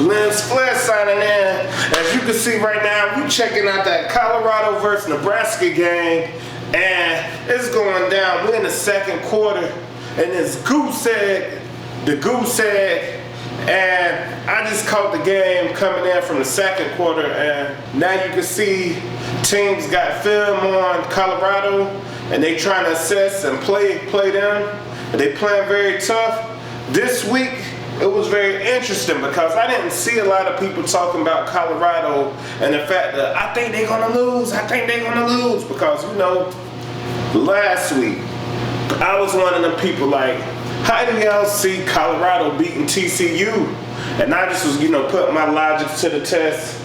Lens Flair signing in. As you can see right now, we checking out that Colorado versus Nebraska game, and it's going down. We're in the second quarter, and it's goose egg, and I just caught the game coming in from the second quarter, and now you can see teams got film on Colorado, and they trying to assess and play them, and they playing very tough. This week, it was very interesting because I didn't see a lot of people talking about Colorado and the fact that I think they're going to lose, because, you know, last week, I was one of the people like, how do y'all see Colorado beating TCU? And I just was, you know, putting my logic to the test.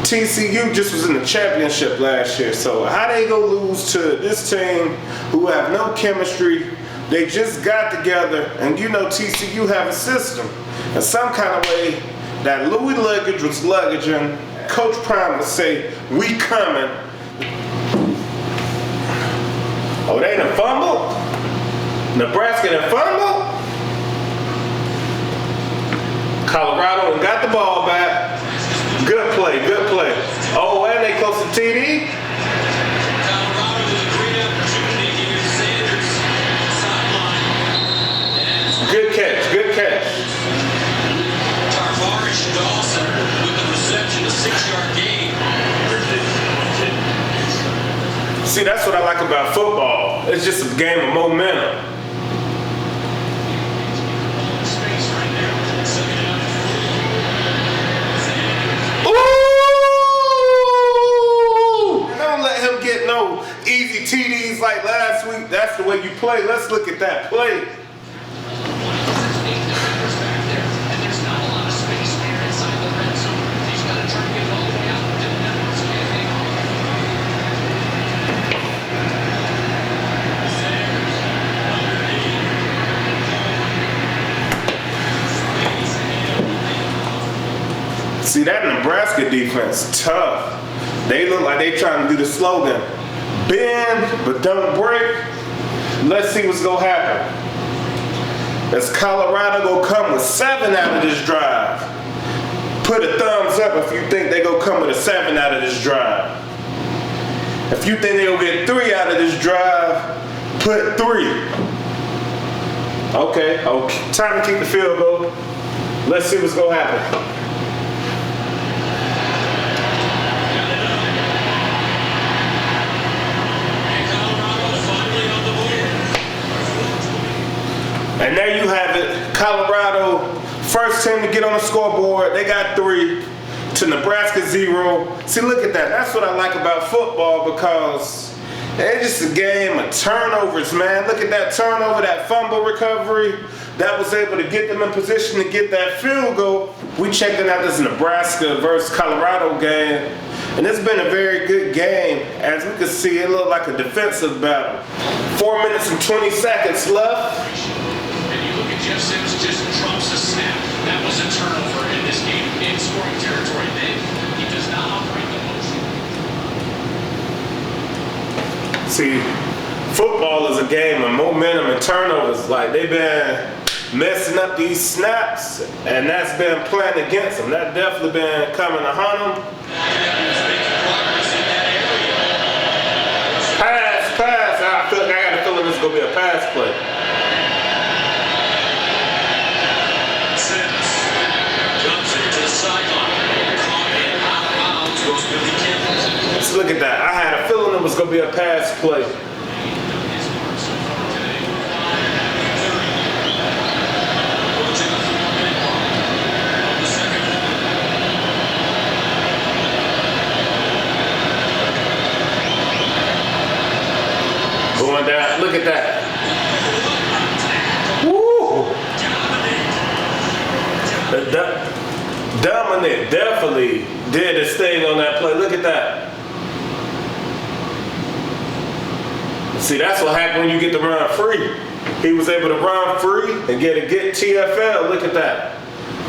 TCU just was in the championship last year, so how they go lose to this team who have no chemistry? They just got together, and you know TCU have a system. In some kind of way, that Louie luggage was luggaging. Coach Prime would say, we coming. Oh, they done fumbled? Nebraska done fumbled? Colorado and got the ball back. Good play. Oh, and they close to TD. Good catch. Dawson with the reception, a 6-yard gain. See, that's what I like about football. It's just a game of momentum. Ooh! Don't let him get no easy TDs like last week. That's the way you play. Let's look at that play. See, that Nebraska defense, tough. They look like they trying to do the slogan, bend but don't break. Let's see what's gonna happen. As Colorado gonna come with 7 out of this drive. Put a thumbs up if you think they gonna come with a 7 out of this drive. If you think they gonna get 3 out of this drive, put 3. Okay, time to keep the field goal. Let's see what's gonna happen. And there you have it, Colorado, first team to get on the scoreboard. They got 3 to Nebraska 0. See, look at that. That's what I like about football, because it's just a game of turnovers, man. Look at that turnover, that fumble recovery. That was able to get them in position to get that field goal. We checking out this Nebraska versus Colorado game, and it's been a very good game. As we can see, it looked like a defensive battle. 4 minutes and 20 seconds left. Jeff Sims just trumps a snap. That was a turnover in this game in scoring territory. Then he does not operate the motion. See, football is a game of momentum and turnovers. Like, they've been messing up these snaps, and that's been playing against them. That's definitely been coming to hunt them. Pass. I got a feeling this is going to be a pass play. Let's look at that. I had a feeling it was going to be a pass play. Going down. Look at that. Woo! Dominic definitely did his thing on that play. Look at that. See, that's what happened when you get to run free. He was able to run free and get a good TFL. Look at that.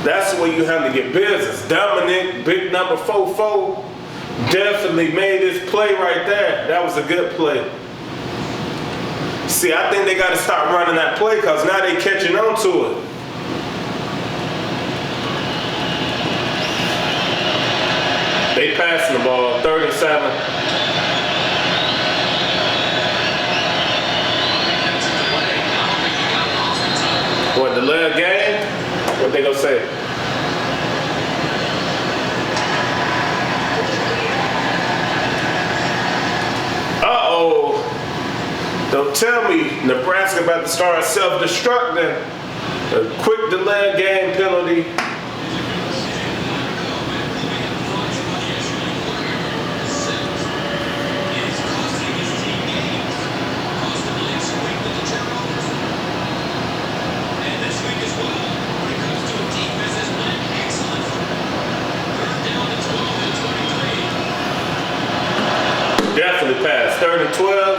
That's the way you have to get business. Dominic, big number 4-4, definitely made this play right there. That was a good play. See, I think they got to start running that play because now they catching on to it. 7. What, delay a game? What they gonna say? Uh-oh. Don't tell me Nebraska about to start self-destructing. A quick delay game penalty. Definitely pass. 3rd and 12.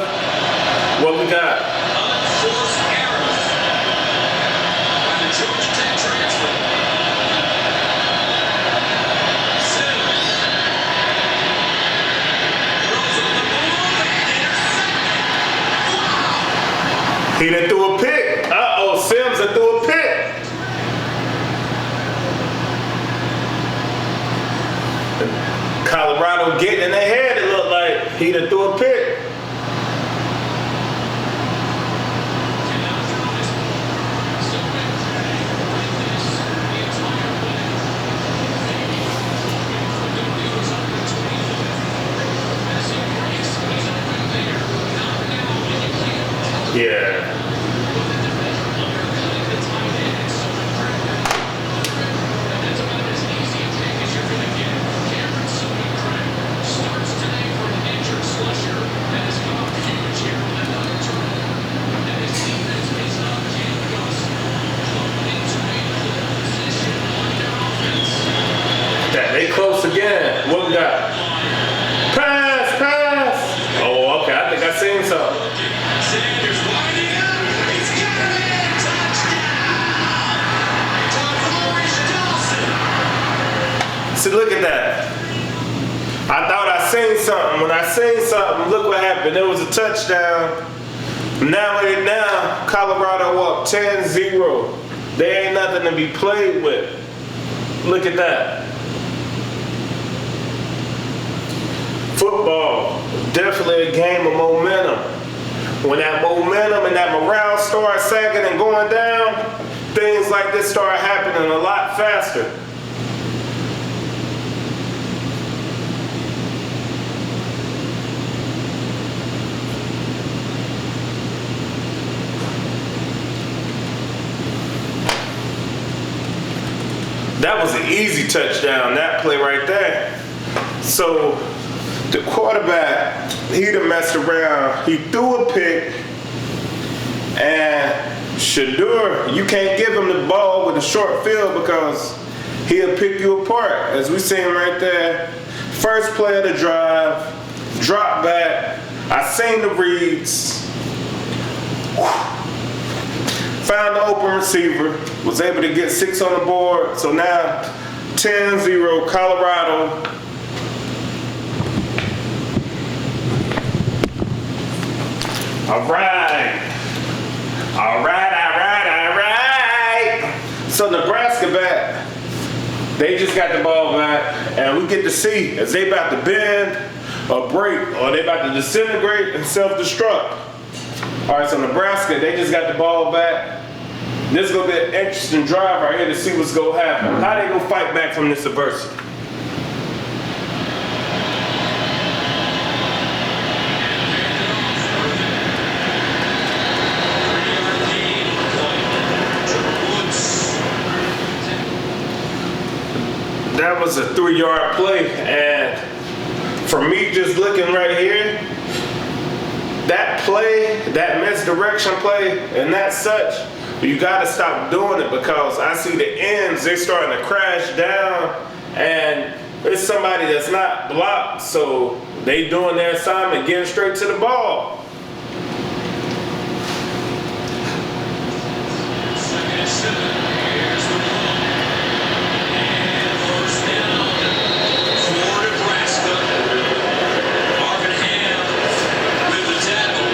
What we got? Unforced errors by the Georgia Tech transfer. Sims throws on the move and intercepted. Wow! He done threw a pick. Uh-oh, Sims done threw a pick. Colorado getting in their head, it looked like. He done threw a pick. Yeah. They close again. What we got? Pass, pass. Oh, okay. I think I seen something. Sanders winding up. He's got it. Touchdown. See, look at that. I thought I seen something. When I seen something, look what happened. There was a touchdown. Now Colorado up 10-0. There ain't nothing to be played with. Look at that. Football, definitely a game of momentum. When that momentum and that morale start sagging and going down, things like this start happening a lot faster. That was an easy touchdown, that play right there. So the quarterback, he done messed around. He threw a pick, and Shadeur, you can't give him the ball with a short field because he'll pick you apart. As we seen right there, first play of the drive, drop back. I seen the reads. Found the open receiver, was able to get 6 on the board. So now 10-0 Colorado. All right. So Nebraska back. They just got the ball back, and we get to see as they about to bend or break, or they about to disintegrate and self-destruct. All right, so Nebraska, they just got the ball back. This is gonna be an interesting drive right here to see what's gonna happen. How they gonna fight back from this adversity? That was a 3-yard play, and for me just looking right here, that play, that misdirection play, and that such, you gotta stop doing it because I see the ends, they're starting to crash down, and it's somebody that's not blocked, so they doing their assignment, getting straight to the ball. Second and 7. Here's the ball. And first down for Nebraska. Marvin Ham with the tackle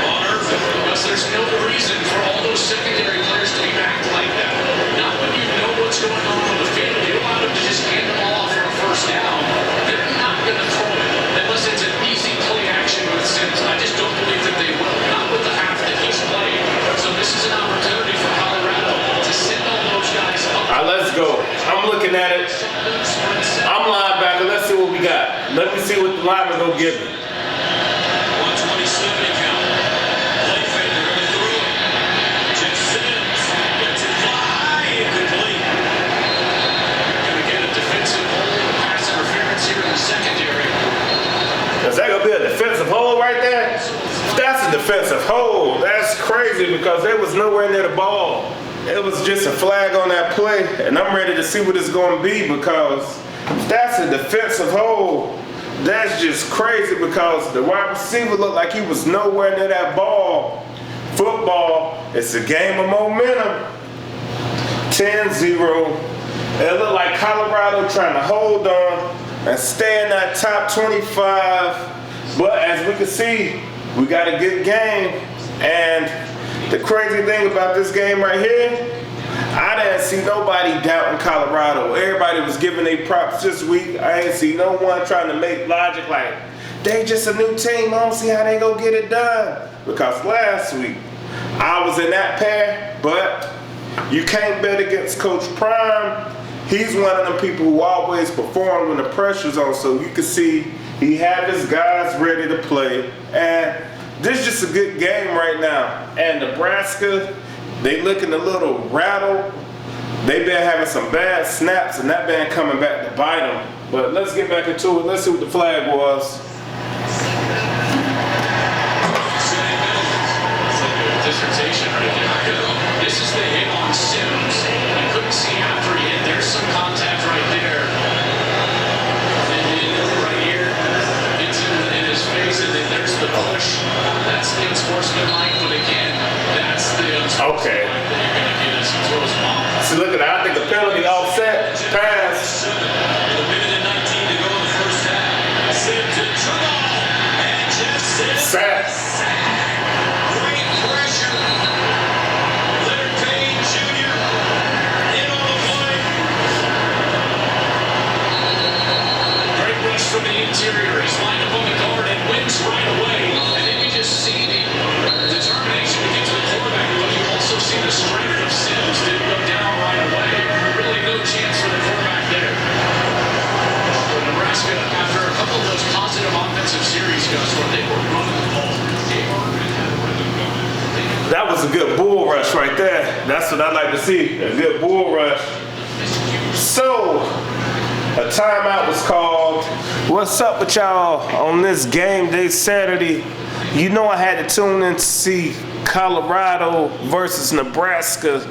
on Irvin. Because there's no reason for all those secondary players to act like that. Not when you know what's going on the field. You allow them to just hand them all off for a first down. They're not going to throw looking at it. I'm linebacker. Let's see what we got. Let me see what the lineman gonna give me. 127 count. Play fake, they're going through it. Jeff Sims lets it fly. Incomplete. Going to get a defensive hold. Pass interference here in the secondary. Is that gonna be a defensive hold right there? That's a defensive hold. That's crazy because they was nowhere near the ball. It was just a flag on that play, and I'm ready to see what it's gonna be because if that's a defensive hold. That's just crazy because the wide receiver looked like he was nowhere near that ball. Football, it's a game of momentum. 10-0. It looked like Colorado trying to hold on and stay in that top 25. But as we can see, we got a good game. And the crazy thing about this game right here, I didn't see nobody doubting Colorado. Everybody was giving their props this week. I ain't see no one trying to make logic like, they just a new team. I don't see how they gonna get it done. Because last week, I was in that pair, but you can't bet against Coach Prime. He's one of them people who always perform when the pressure's on, so you can see he had his guys ready to play. And this is just a good game right now. And Nebraska, they looking a little rattled. They've been having some bad snaps, and that been coming back to bite them. But let's get back into it. Let's see what the flag was. Dissertation right there. This is the hit on Sims. I couldn't see after he hit. There's some contact right there. And right here, it's in his face, and then there's the push. That's the unsportsmanlike, but again, that's the unsportsmanlike that you're going to get as he throws him off. See, look at that. I think the penalty offset, pass. With a minute and 19 to go in the first half. Sims in trouble. And Jeff Sims. Sack. Great pressure. Leonard Payne Jr. in on the play. Great rush from the interior. He's lined up on the guard and wins right away. And then you just see the determination to get to the quarterback, but you also see the strength of Sims. Didn't go down right away. Really no chance for the quarterback there. Nebraska, after a couple of those positive offensive series, Gus, where they were running the ball, That was a good bull rush right there. That's what I like to see, a good bull rush. So, a timeout was called. What's up with y'all on this game day Saturday? You know I had to tune in to see Colorado versus Nebraska.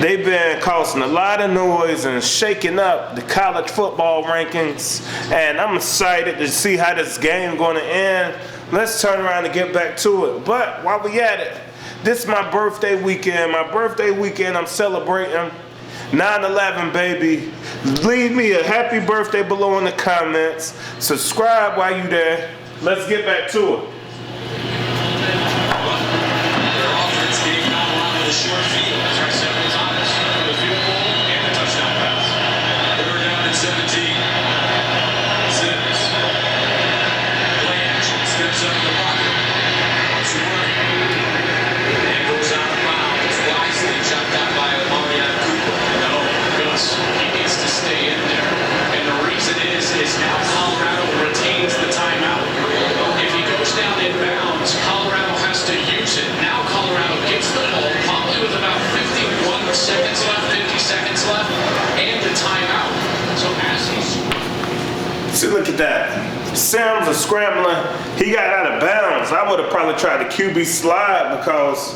They've been causing a lot of noise and shaking up the college football rankings. And I'm excited to see how this game going to end. Let's turn around and get back to it. But while we at it, this is my birthday weekend. My birthday weekend, I'm celebrating 9/11, baby. Leave me a happy birthday below in the comments. Subscribe while you there. Let's get back to it. their offense gave Colorado the short field. Try several times for the field goal and the touchdown pass. They're down at 17. Sims. Play action. Steps up the pocket. Wants to run. And goes out of bounds. Wisely chopped out by Marion Cooper. No, Gus, he needs to stay in there. And the reason is now Colorado retains the timeout. If he goes down in bounds, Colorado has to use it. Now Colorado gets the ball, probably with about 51 seconds left, 50 seconds left, and the timeout. So as he's... See, look at that. Sims is scrambling. He got out of bounds. I would have probably tried the QB slide because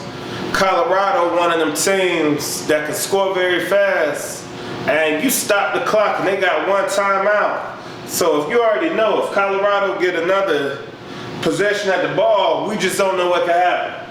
Colorado, one of them teams that can score very fast. And you stop the clock and they got one timeout. So if you already know, if Colorado get another possession at the ball, we just don't know what can happen.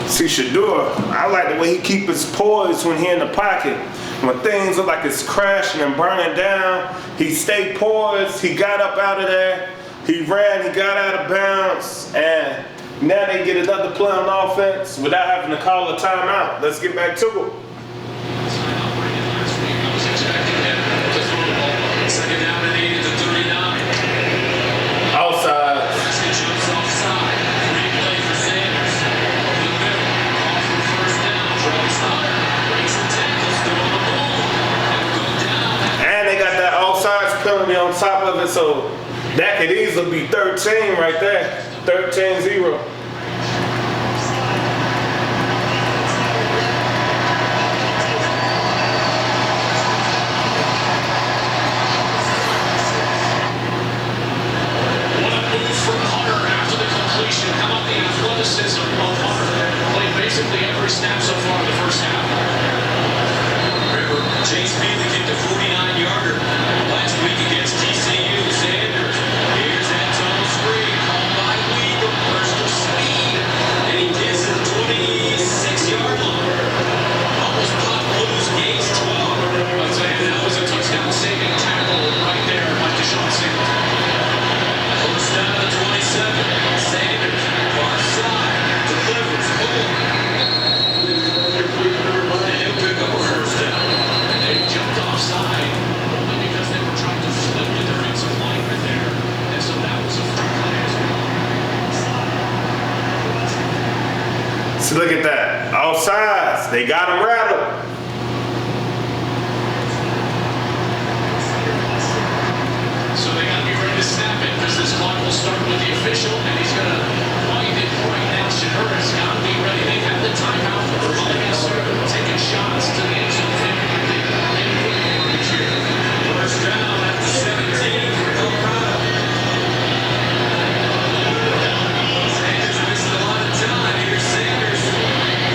See, Shadeur, I like the way he keeps his poise when he in the pocket. when things look like it's crashing and burning down, he stayed poised, he got up out of there, he ran, he got out of bounds, and now they get another play on offense without having to call a timeout. Let's get back to it. Second down and 8 at the 39. Outside. Nebraska jumps offside. Replay for Sanders. Over the middle. Off for first down. Drops higher. Breaks the tackle. Still on the ball. And go down. And they got that offsides penalty on top of it, so that could easily be 13 right there. 13-0. How about the athleticism of Hunter? Played basically every snap so far in the first half. Remember, Chase Beasley kicked a 49-yarder last week against TCU. Sanders, here's that tunnel screen called by Louie, the burst of speed. And he gets to the 26-yard line. Almost popped Blues Gates 12. I'd say that was a touchdown-saving tackle right there by Deshaun Singleton. First down to the 27. Sanders, far side, delivers, and he'll pick up a first down. And they jumped offside only because they were trying to flip to their defensive lineman there. And so that was a free play as well. So look at that. Offsides. They got him rattled. So they got to be ready to snap it because this clock will start with the official, and he's going to wind it right now. Shadeur has got to be ready. They have the timeout for Cornhuskers taking shots to the end zone. First down at the 17 for Colorado. Sanders missed a lot of time. Here's Sanders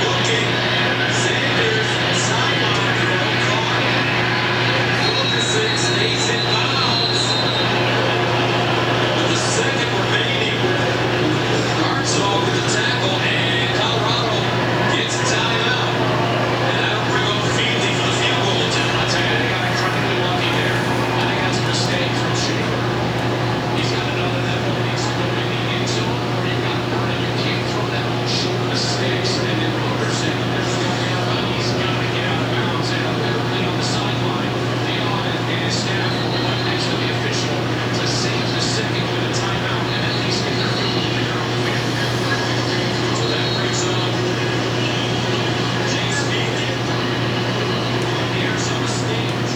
looking. Sanders sideline throw caught. Wilkerson stays in bounds. With the second remaining, Arkansas with the tackle, and Colorado gets a timeout. And that'll bring up Feely for the field goal attempt. I tell you, they got incredibly lucky there. I think that's a mistake from Shadeur. He's got another that one needs to go in the end zone, or you've got Vernon. You can't throw that one short of mistakes. And then Wilkerson, he's got to get out of bounds. And they're on the sideline. Leon and his staff were right next to the official to save the second with a timeout and at least get their field goal there on the field. So that brings up Chase Beasley on the Arizona stage.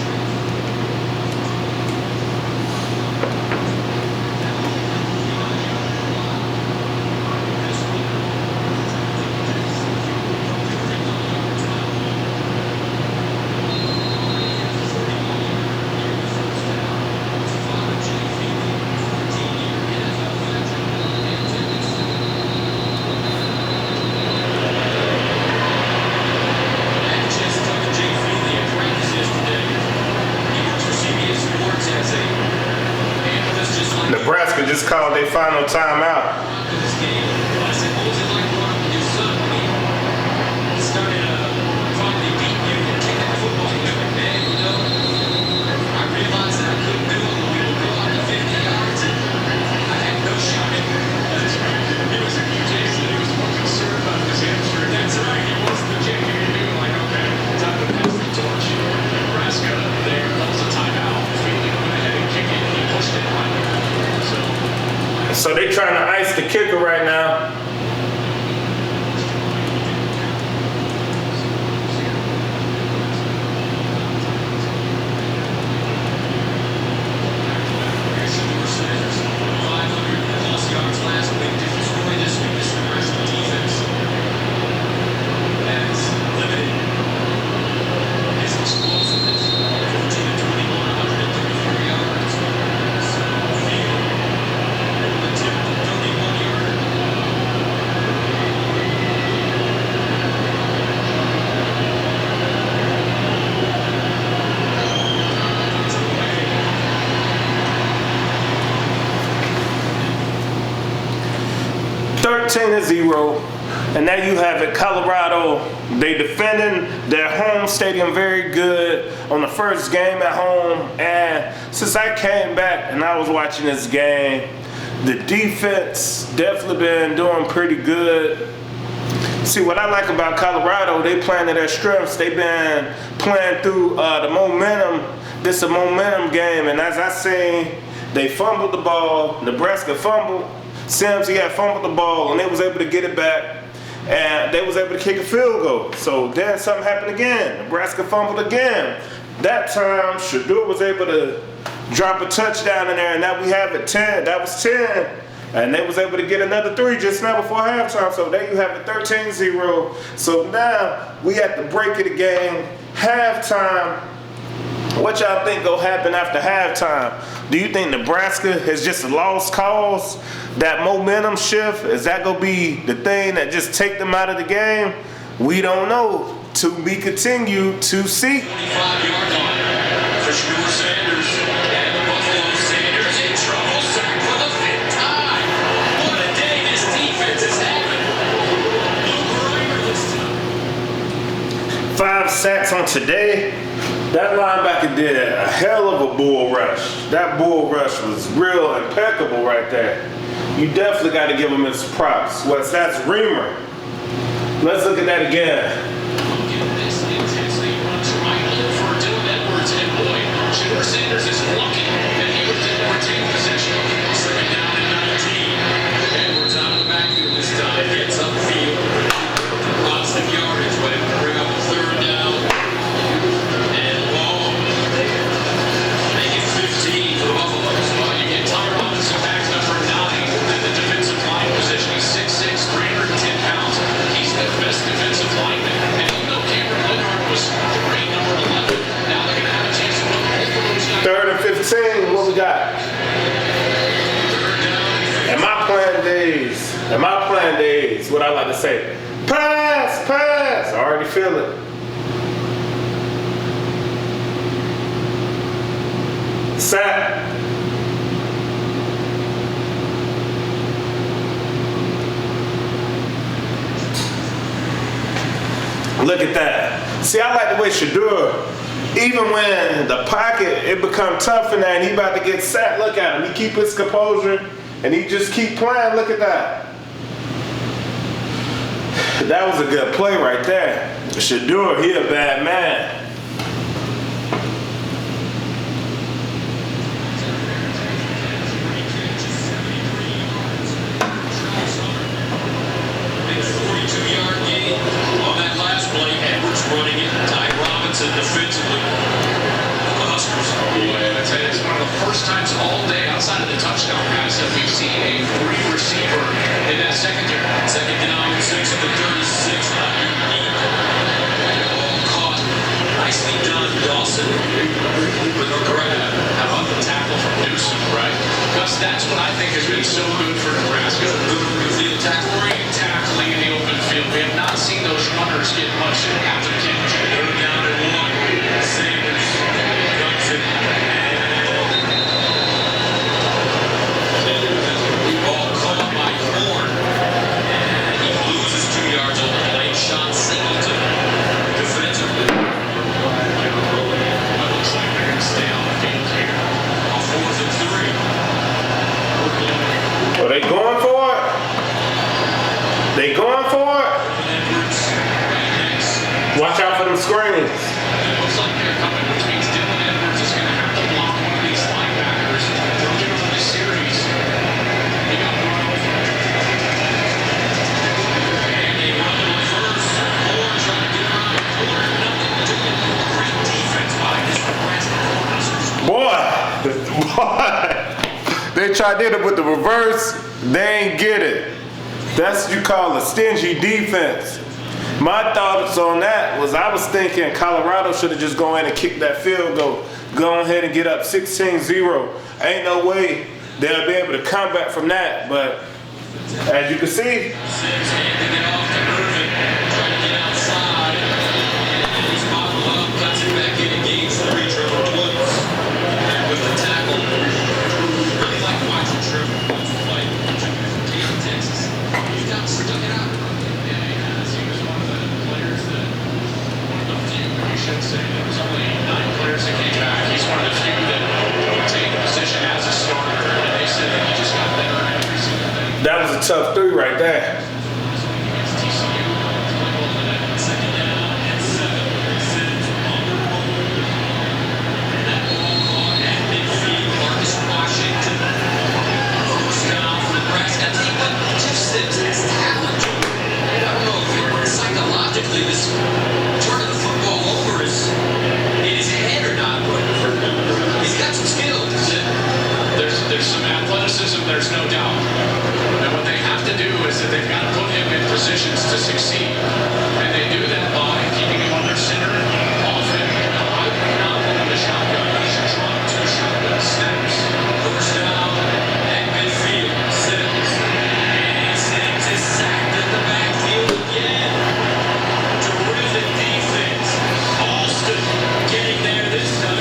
Nebraska just called their final timeout. So they trying to ice the kicker right now. (13-0). And now you have it, Colorado. They defending their home stadium very good on the first game at home. And since I came back and I was watching this game, the defense definitely been doing pretty good. See, what I like about Colorado, they playing to their strengths. They've been playing through the momentum. This is a momentum game, and as I seen, they fumbled the ball. Nebraska fumbled. Sims, he had fumbled the ball, and they was able to get it back. And they was able to kick a field goal. So then something happened again. Nebraska fumbled again. That time, Shadeur was able to drop a touchdown in there, and now we have it 10. That was 10. And they was able to get another 3 just now before halftime. So there you have it, 13-0. So now we at the break of the game, halftime. What y'all think gonna happen after halftime? Do you think Nebraska has just a lost cause? That momentum shift, is that gonna be the thing that just take them out of the game? We don't know. To be continued to see. 25-yard line for Shadeur Sanders. And the Buffalo Sanders in trouble. Sack for the 5th time. What a day this defense is having. Luke Reimer this time. 5 sacks on today. That linebacker did a hell of a bull rush. That bull rush was real impeccable right there. You definitely got to give him his props. That's Reimer. Let's look at that again. Look at this intensely runs right over Dylan Edwards, and boy, Shadeur Sanders is lucky that he was able to retain possession. Second down and 19. Edwards out of the backfield this time, gets upfield. Positive yardage, but it will bring up a 3rd down. And long. Make it 15 for the Buffaloes. Well, you get Tyler Robinson back, number 9, in the defensive line position. He's 6'6", 310 pounds. He's the best defensive lineman. And even though Cameron Leonard was great, number 11, now they're going to have a chance to put both of those guys. 3rd and 15, what we got? In my playing days, what I like to say, pass, pass. I already feel it. Sack. Look at that. See, I like the way Shadeur, even when the pocket, it become tough in there and he about to get sacked, look at him. He keep his composure and he just keep playing. Look at that. That was a good play right there. Shadeur, he a bad man. Running it, Ty Robinson defensively. The Huskers. Boy, I tell you, it's one of the first times all day outside of the touchdown pass that we've seen a 3 receiver in that secondary. Second down, 6 of the 36. Not unique. All caught. Nicely done, Dawson. With a grab. How about the tackle from Newsom, right? Because that's what I think has been so good for Nebraska. The tackle, great tackling in the open field. We have not seen those runners get much after the kick. They're down at 1. Sanders guns it. Ball caught by Horn. And he loses 2 yards on the late shot. Singleton defensively. It looks like they're going to stay on the field here. On 4th and 3. Are they going for it? They going for it? Watch out for them screens. It looks like they're coming, which means Dylan Edwards is going to have to block one of these linebackers. They'll give him the series. He got run over. And they run the reverse. Horn trying to get around the corner. Nothing doing. Great defense by this Nebraska Cornhuskers. Boy. They tried to hit it with the reverse. They ain't get it. That's what you call a stingy defense. My thoughts on that was I was thinking Colorado should have just gone in and kicked that field goal. Go ahead and get up 16-0. Ain't no way they'll be able to come back from that. But as you can see, Sims handing it off to Irvin. Trying to get outside. And he's bottled up. Cuts it back in and gains 3. Trevor Woods. And with the tackle. Really like watching Trevor Woods play. Texas. He got stuck it out. That was a tough three right there. Psychologically, this turn of the football over is in his head or not, but he's got some skills. There's some athleticism, there's no doubt. And what they have to do is that they've got to put him in positions to succeed. And they do that by keeping him under center often. I would not hold the shotgun. He should try 2 shotgun snaps. First down at midfield. Sims. And Sims is sacked in the backfield again. Terrific defense. Austin getting there this time.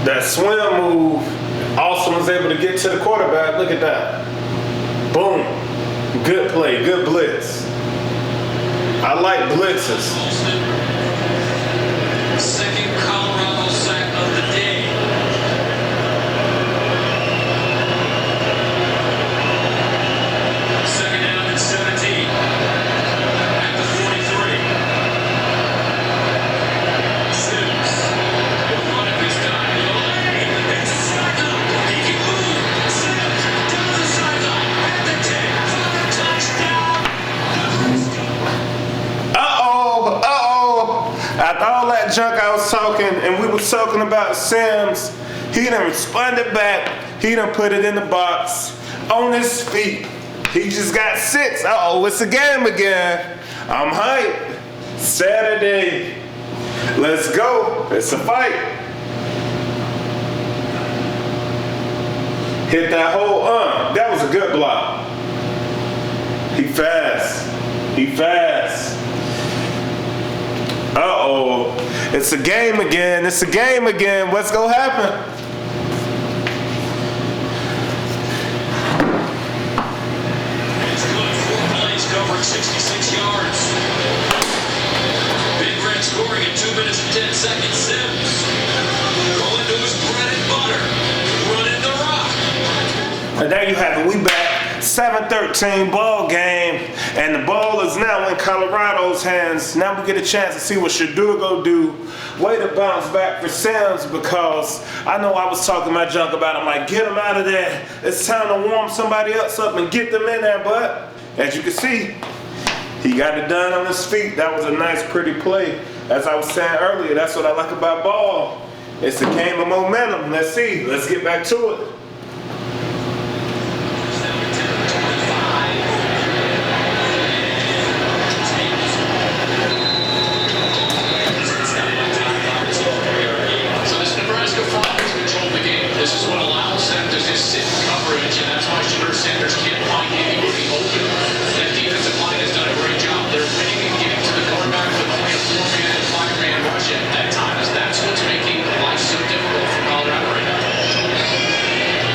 That swim move, Austin was able to get to the quarterback. Look at that. Boom. Good play, good blitz. I like blitzes. Austin. Second Colorado sack of the day. Second down and 17 at the 43. Sims will run it this time. It's a sideline. He can move. Sims down the sideline at the 10 for the touchdown. After all that junk I was talking, and we was talking about Sims, he done responded back. He done put it in the box on his feet. He just got 6. It's a game again. I'm hyped. Saturday. Let's go. It's a fight. Hit that whole That was a good block. He fast. He fast. It's a game again. It's a game again. What's gonna happen? It's good. 4 plays covering 66 yards. Big Red scoring in 2 minutes and 10 seconds. Sims going to his bread and butter. Running the rock. And there you have it. We back. 7-13 ball game, and the ball is now in Colorado's hands. Now we get a chance to see what Shadeur go do. Way to bounce back for Sims, because I know I was talking my junk about him, like, get him out of there. It's time to warm somebody else up and get them in there, but as you can see, he got it done on his feet. That was a nice, pretty play. As I was saying earlier, that's what I like about ball. It's a game of momentum. Let's see. Let's get back to it. This is what allows them to just sit in coverage, and that's why Shadeur can't find anybody open. That defensive line has done a great job. They're winning and getting to the quarterback with only a 4-man and 5-man rush at times. That's what's making life so difficult for Colorado right now.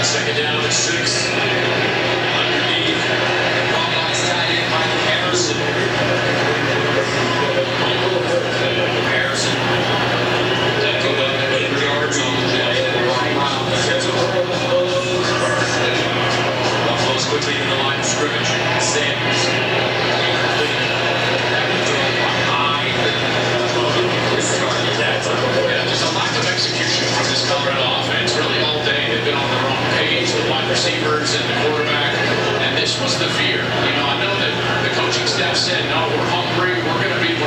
Second down and 6. Underneath. Buckeyes tied in by Harrison. Harrison. That go up 8 yards on the play. Buffalo's quickly in the line of scrimmage. Sanders. Yeah, there's a lack of execution from this Colorado offense. Really all day they've been on their own page, the wide receivers and the quarterback. And this was the fear. You know, I know that the coaching staff said, no, we're hungry, we're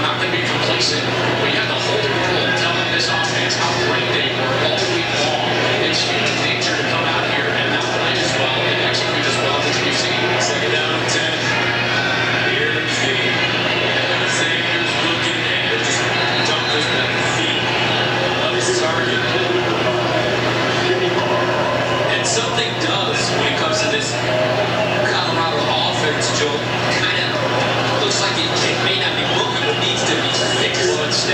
not gonna be complacent. We had the whole world telling this offense how great they were all week long. It's human nature to come out here and not play as well and execute as well as we've seen. Second down and 10. Here's the Sanders looking and just dumped his feet of his target. And something does when it comes to this Colorado offense, Joe. Kind of looks like it may not be broken, but needs to be fixed. Well, it's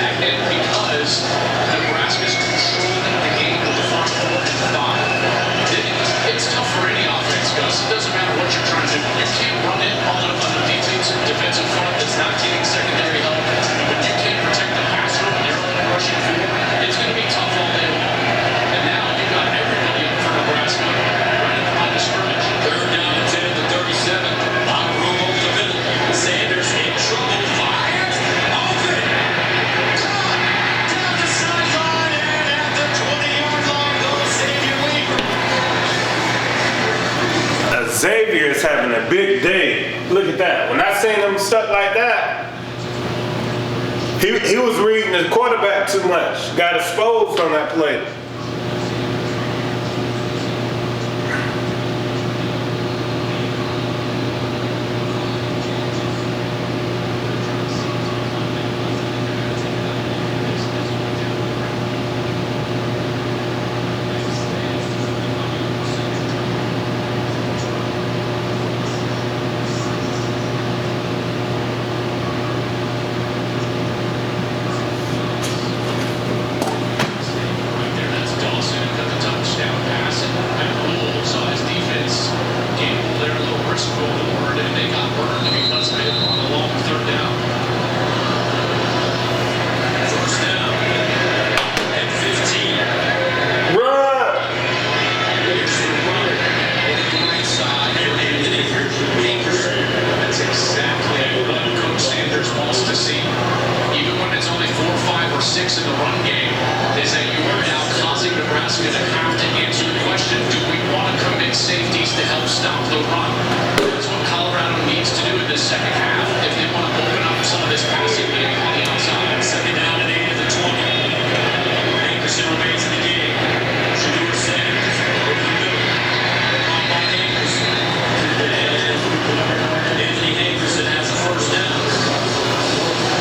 big day. Look at that. When I seen him stuck like that, he was reading the quarterback too much. Got exposed on that play. In the run game is that you are now causing Nebraska to have to answer the question, do we want to commit safeties to help stop the run? That's what Colorado needs to do in this second half if they want to open up some of this passing game on the outside. Second down and 8 at the 20. Hankerson remains in the game. Shadeur Sanders over the middle. Caught by Hankerson. And Anthony Hankerson has a first down.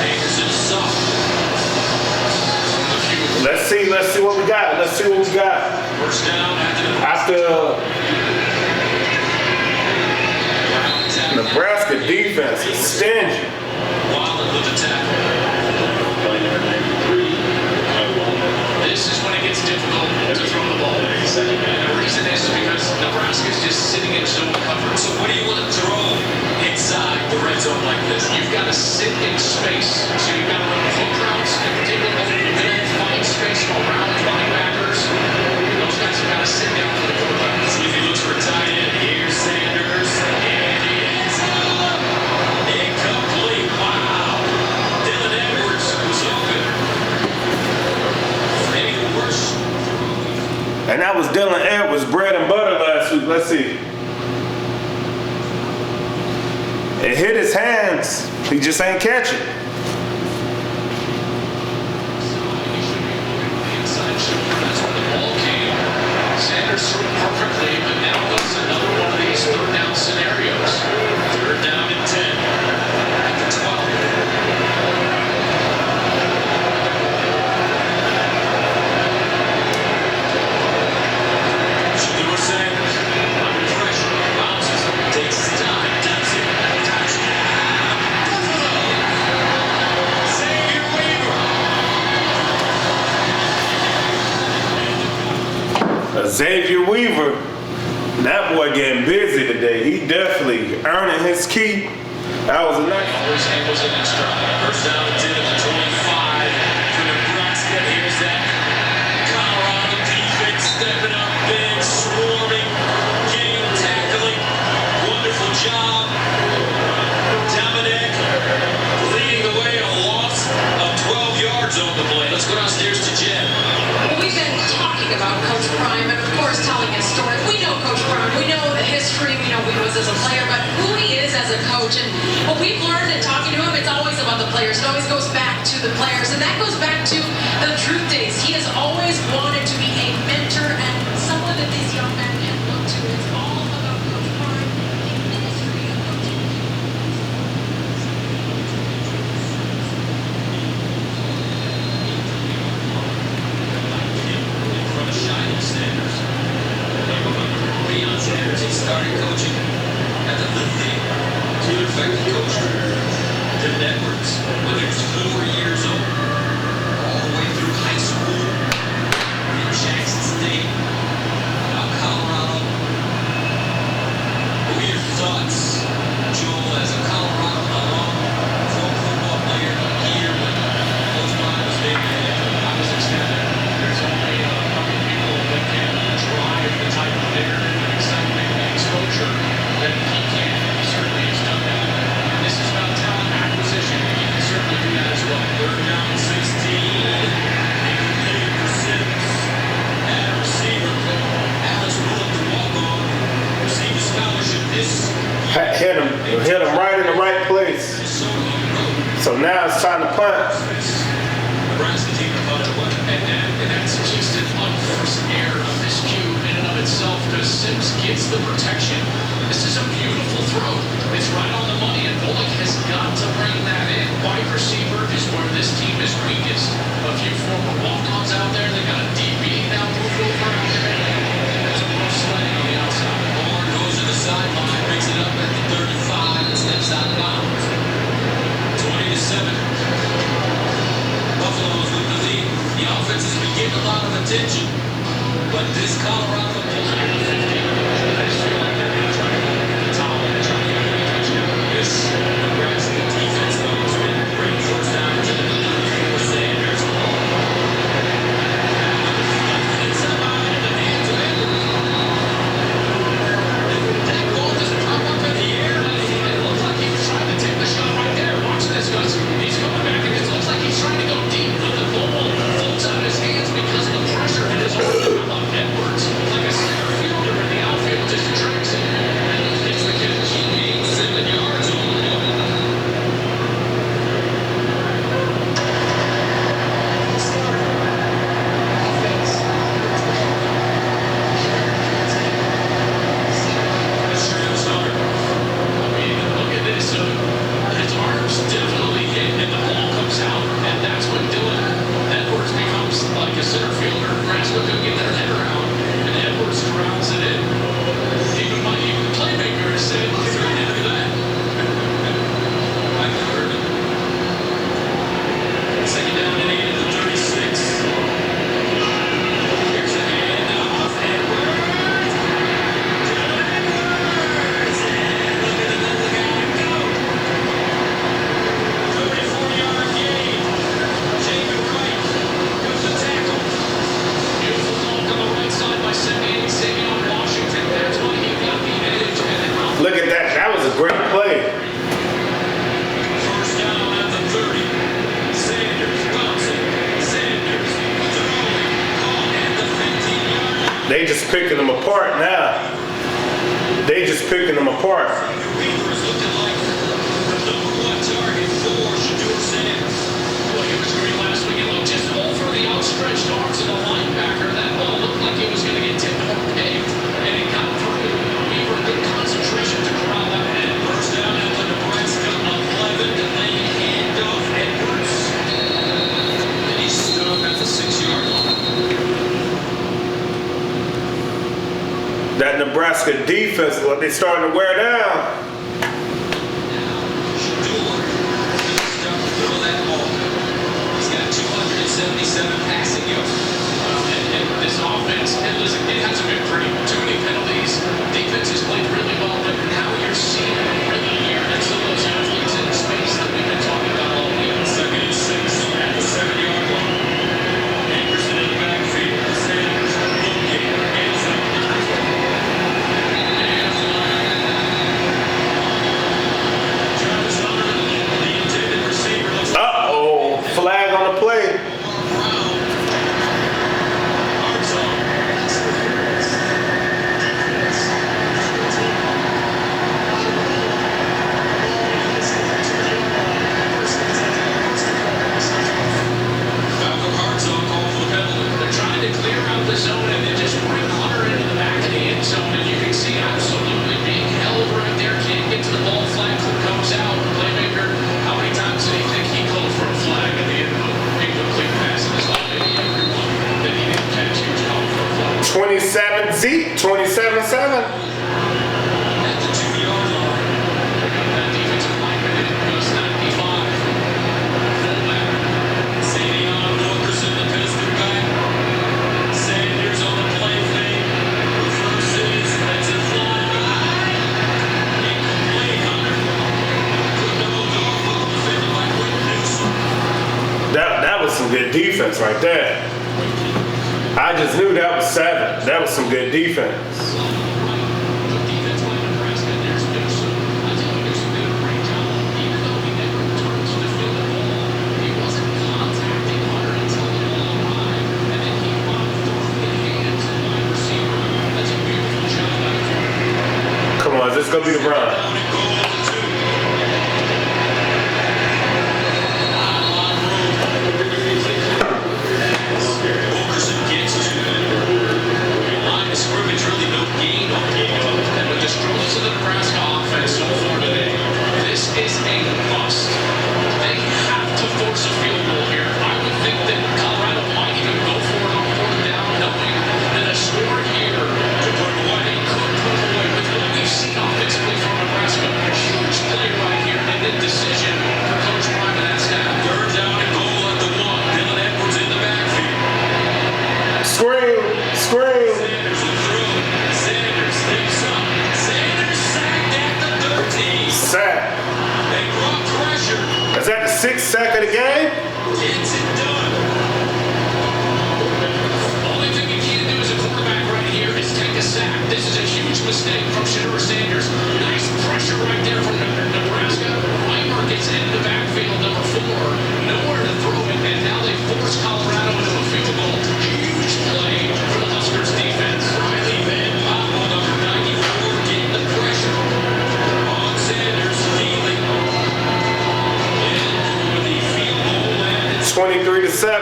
Hankerson is soft. Let's see what we got. Let's see what we got. First down After Nebraska defense is stingy. Wallen with the tackle. This is when it gets difficult to throw the ball. And the reason is because Nebraska is just sitting in zone coverage. So what do you want to throw inside the red zone like this? You've got to sit in space. So you've got to run hook routes and take a middle, find space around linebackers. Those guys have got to sit down for the quarterback. So if he looks for a tight end, here's Sanders, and he ends up incomplete. Wow. Dylan Edwards was open. Maybe the worst. And that was Dylan Edwards' bread and butter last week. Let's see. It hit his hands. He just ain't catch it. That's where the ball came. Sanders threw it perfectly, but now goes another one of these third down scenarios. Third down and 10 at the 12. Shadeur Sanders under pressure, bounces, takes his time, taps it, touchdown, Buffalo. Xavier Weaver. Xavier Weaver, that boy getting busy today. He definitely earning his keep. That was a nice. Always handles it in stride. First down and 10 at the 25 for Nebraska. Here's that Colorado defense stepping up big, swarming, game tackling. Wonderful job. Dominic leading the way, a loss of 12 yards on the play. Let's go downstairs to Jen. Well, we've been talking about Coach Prime and, of course, telling his story. We know Coach Prime. We know the history. We know who he was as a player, but who he is as a coach. And what we've learned in talking to him, it's always about the players. It always goes back to the players. And that goes back to the truth days. He has always wanted to be a mentor and someone that these young men can look to. It's all about Coach Prime, the ministry of coaching. In front of Shadeur Sanders. Deion Sanders, he started coaching at the Little League. Two effective coaches. Dylan Edwards, when he was 4 years old, all the way through high school. now it's time to punt. Nebraska team about 11. And that's just an unforced error, a miscue in and of itself, because Sims gets the protection. This is a beautiful throw. It's right on the money, and Bullock has got to bring that in. Wide receiver is where this team is weakest. A few former walk-ons out there. They got a DB now moved over out there. There's a rough slang on the outside. Barr goes to the sideline, picks it up at the 35, and steps out of bounds. 20-7. Buffalo's with the lead. The offense has been getting a lot of attention, but this Colorado I just feel like they're going to try to get the top and try to get a touchdown. this Nebraska defense though has been great. First down to the 34 Sanders. It's up out in the hands of Edwards. That ball just popped up in the air. It looked like he was trying to take the shot right there. Watch this, guys. He's coming back, and it looks like he's trying to go deep, but the ball floats out of his hands because of the pressure in his arm. Edwards, like a center fielder in the outfield, just tracks it. And it's the catch. He gained 7 yards on the play. That's Shadeur start. I mean, look at this. His arms definitely hit, and the ball comes out, and that's when Dylan Edwards becomes like a center fielder. Nebraska couldn't get their head around, and Edwards grounds it in. Even the playmaker said, "Look at that." I heard him. Second down and 8 at the 36. Here's the hand off Edwards. Look at another guy go. 34-yard gain. Jacob Wright with the tackle. Beautiful ball on the right side by Savion Washington. That's why he got the edge, and then out. Look at that. That was a great play. First down at the 30. Sanders bouncing. Sanders throwing. Caught at the 15-yard line. They just picking them apart now. They just picking them apart. Weaver is looking like the #1 target for Shadeur Sanders. Boy, he was great last week. It looked just over the outstretched arms of the linebacker. That ball looked like it was going to get tipped or pegged, and it got through. Weaver, good concentration to corral that in. First down at the Nebraska 11. Delayed handoff Edwards. And he stood up at the 6-yard line. That Nebraska defense, what they starting to wear down. Shadeur doesn't stop to throw that ball. He's got 277 passing yards. And this offense, and listen, it hasn't been pretty. Too many penalties. Defense has played really well, but now you're seeing really yearning some of those athletes in space that we've been talking about all week. Second and 6 at the 7-yard line. Anderson in the backfield. Sanders looking. Hands up. Travis Hunter, the intended receiver, looks like Uh-oh. Flag on the play. Brown. Hard zone. Falcon hard zone call for the penalty. They're trying to clear out the zone and then just bring Hunter into the back of the end zone, and you can see absolutely being held right there. Can't get to the ball. Flag comes out. Playmaker, how many times did he think he called for a flag at the end of a incomplete pass? And it's like maybe everyone that he didn't catch, he was calling for a flag. 27 Zeke, 27-7. At the 2-yard line. That defensive lineman did goes 95. Fullback. Savion Wilkerson, the pistol back. Sanders on the play fake. Reverses. Lets it fly by. Incomplete. Hunter. Couldn't hold off on the defender by Quentin Newsom. That was some good defense right there. I just knew that was 7. That was some good defense. The defense by Nebraska, there's Newsom. I tell you, Newsom did a great job. Even though he never touched the field at all, he wasn't contacting Hunter until the ball arrived, and then he wound throwing it hands to the wide receiver. That's a beautiful job out of him. Come on, this is going to be the run. Down and goal at the 2.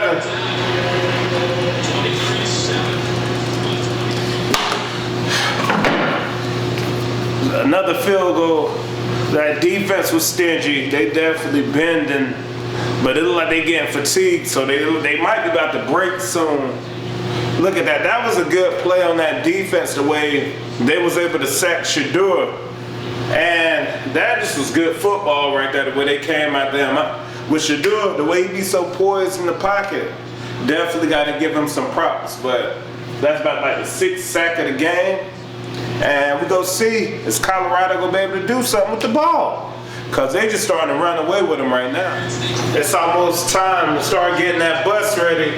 7. 23-7. Another field goal. That defense was stingy. They definitely bending, but it looked like they getting fatigued, so they might be about to break soon. Look at that. That was a good play on that defense, the way they was able to sack Shadeur. And that just was good football right there, the way they came out there. With Shadeur, the way he be so poised in the pocket, definitely got to give him some props. But that's about like the 6th sack of the game. And we go see, is Colorado going to be able to do something with the ball? Because they just starting to run away with them right now. It's almost time to start getting that bus ready.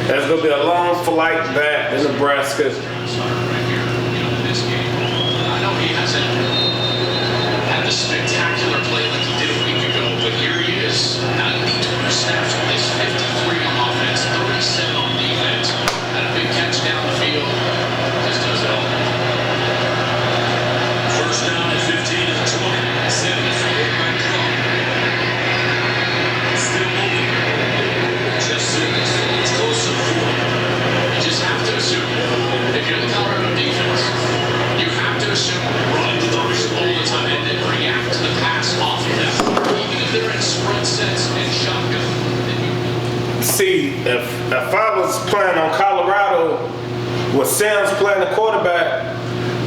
There's going to be a long flight back to Nebraska. I know he hasn't had the spectacular play like he did a week ago, but here he is, 92 snaps with his 53 on offense, 37 on defense, had a big catch down the field, just does it all. First down at 15 to the 20. Sims, quarterback draw. Still moving. Just Sims. It's close to 4. You just have to assume, if you're the Colorado defense, you have to assume run to the wrist all the time and then react to the pass off of them. Even if they're in spread sets and shotgun. See, if I was playing on Colorado with Sims playing the quarterback,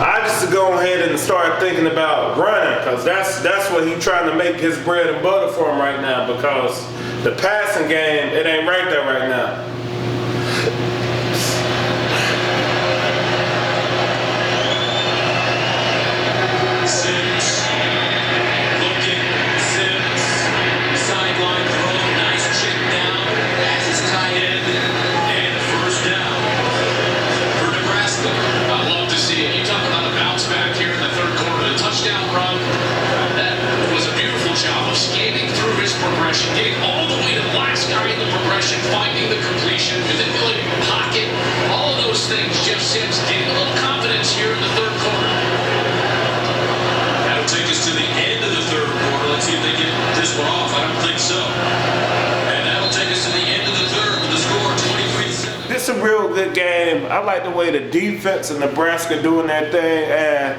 I just to go ahead and start thinking about running, because that's what he's trying to make his bread and butter for him right now, because the passing game, it ain't right there right now. Sims. Looking. Sims. Sideline throw. Nice check down. That's his tight end. And first down for Nebraska. I love to see it. You talk about a bounce back here in the third quarter. The touchdown run, that was a beautiful job of skating through his progression, getting all the way to the last guy in the progression, finding the completion, manipulating the pocket, all of those things. Jeff Sims getting a little confidence here in the third quarter. That'll take us to the end of the third quarter. Let's see if they get this one off. I don't think so. And that'll take us to the end of the third with the score 23-7. This is a real good game. I like the way the defense in Nebraska doing that thing, and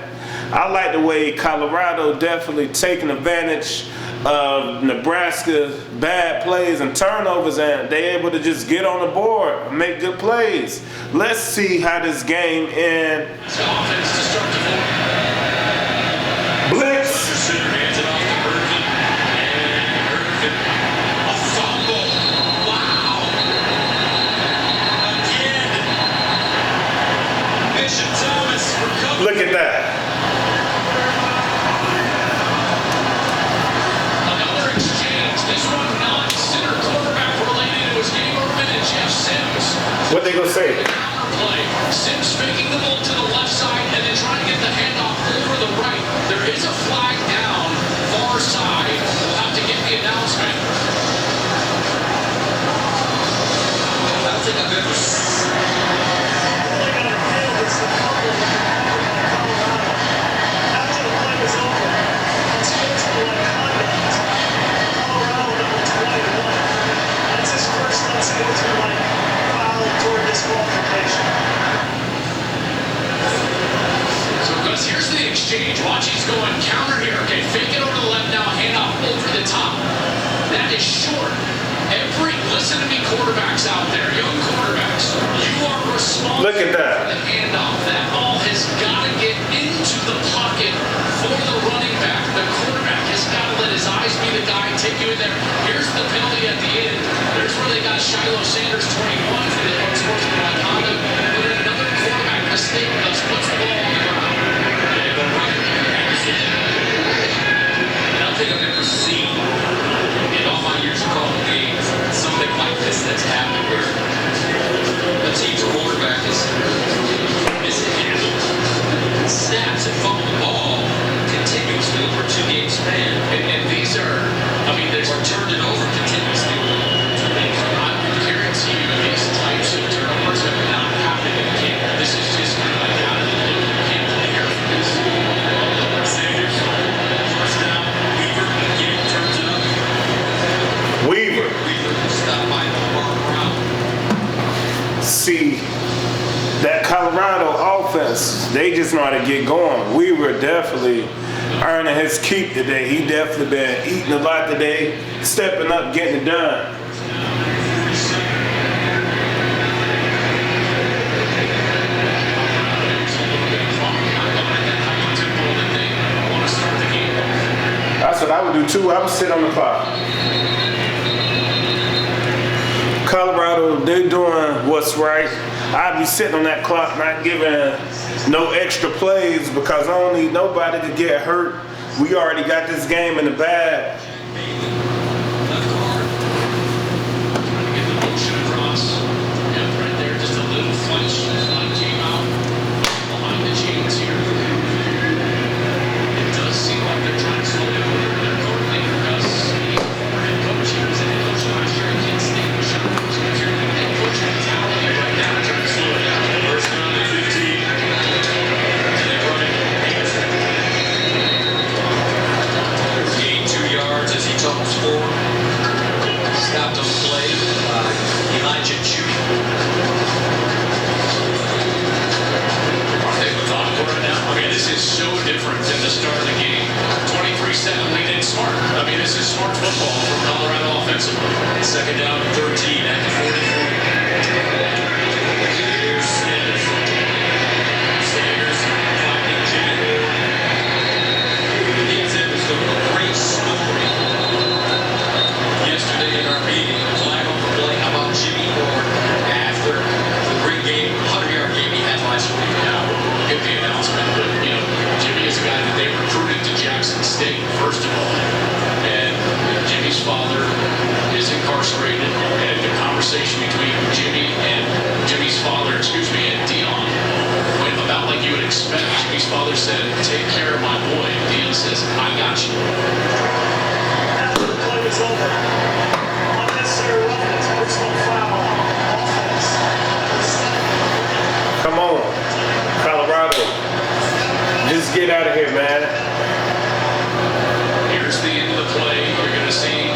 I like the way Colorado definitely taking advantage of Nebraska's bad plays and turnovers, and they able to just get on the board and make good plays. Let's see how this game ends. It's offense to start the fourth. Blitz. Center hands it off to Irvin. And Irvin. A fumble. Wow. Again. Bishop Thomas recovers. Look at that. Another exchange. This one not center quarterback related. It was Gabe Irvin and Jeff Sims. What they gonna say? Play. Sims faking the ball to the left side and then trying to get the handoff over the right. There is a flag down far side. We'll have to get the announcement. I don't think I've ever seen. After the play was over, unsportsmanlike conduct. Colorado number 21. That's his first unsportsmanlike foul toward disqualification. So Gus, here's the exchange. Watch, he's going counter here. Okay, fake it over to the left now, handoff over the top. That is short. Listen to me, quarterbacks out there, young quarterbacks. You are responsible Look at that. for the handoff. That ball has got to get into the pocket for the running back. The quarterback has got to let his eyes be the guy, take you in there. Here's the penalty at the end. There's where they got Shiloh Sanders 21 for the unsportsmanlike conduct. But then another quarterback mistake thus puts the ball on the ground. I don't think I've ever seen in all my years of calling games something like this that's happened where the team's quarterback is mishandled, snaps and fumbled the ball continuously over a 2-game span. And these are, I mean, there's Or turned it over continuously over 2 games. I guarantee you, offense, they just know how to get going. We were definitely earning his keep today. He definitely been eating a lot today, stepping up, getting it done. That's what I would do too. I would sit on the clock. Colorado, they're doing what's right. I'd be sitting on that clock, not giving no extra plays because I don't need nobody to get hurt. We already got this game in the bag. Trying to get the motion across. Yeah, right there, just a little flinch. Line came out behind the chains here. It does seem like they're trying to slow down their coordinator, Gus. He's former head coach. He was a head coach last year. He can't stay in the shot. So if you're the head coach mentality right now, trying to slow it down. First down and 15. And they run it. Gained 2 yards as he tumbles forward. Stopped on the play by Elijah Chew. Are they methodical right now? I mean, this is so different than the start of the game. 23-7 lead in smart. I mean, this is smart football from Colorado offensively. Second down and 13 at the 44. Here's Sanders. Sanders finding Jimmy Ward. These was a great story. Yesterday in our meeting, flag on the play. How about Jimmy Ward after the great game, 100-yard game he had last week? Now, get the announcement, but, you know, Jimmy is a guy that they recruited to Jackson State, first of all. And Jimmy's father is incarcerated, and the conversation between Jimmy's father, and Dion went about like you would expect. Jimmy's father said, "Take care of my boy." Dion says, "I got you." After the play was over, unnecessary roughness, personal foul, offense. Come on, Colorado. Just get out of here, man. Here's the end of the play. You're going to see,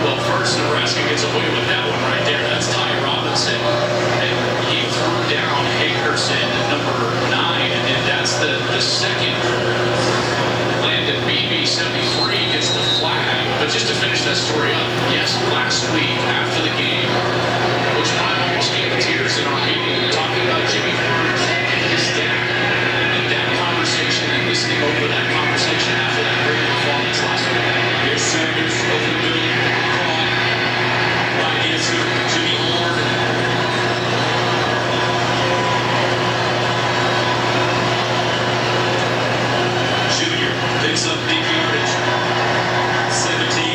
well, first Nebraska gets away with that one right there. That's Ty Robinson. And he threw down Hickerson, number 9, and then that's the second. Landon BB 73 gets the flag. But just to finish that story up, yes, last week after the game, which I almost gave tears in our meeting, talking about Jimmy Ward and his dad, and that conversation and listening over that conversation after that great performance last week. Here's Sanders over the middle. Caught. Right answer, Jimmy Ward. Junior picks up big yardage. 17.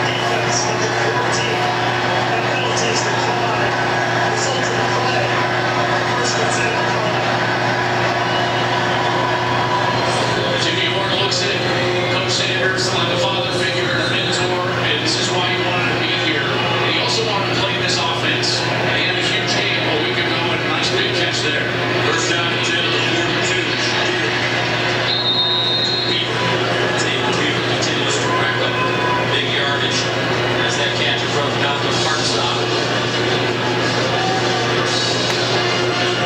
Defense, number 14. That penalty is declined. Result of the play. First and 10. Jimmy Ward looks at Coach Sanders like a father figure and a mentor, and this is why he wanted to be here. And he also wanted to play this offense. And he had a huge game a week ago and a nice big catch there. First down and 10 to the 42. Weaver continues to rack up big yardage as that catch from Malcolm Hartsock.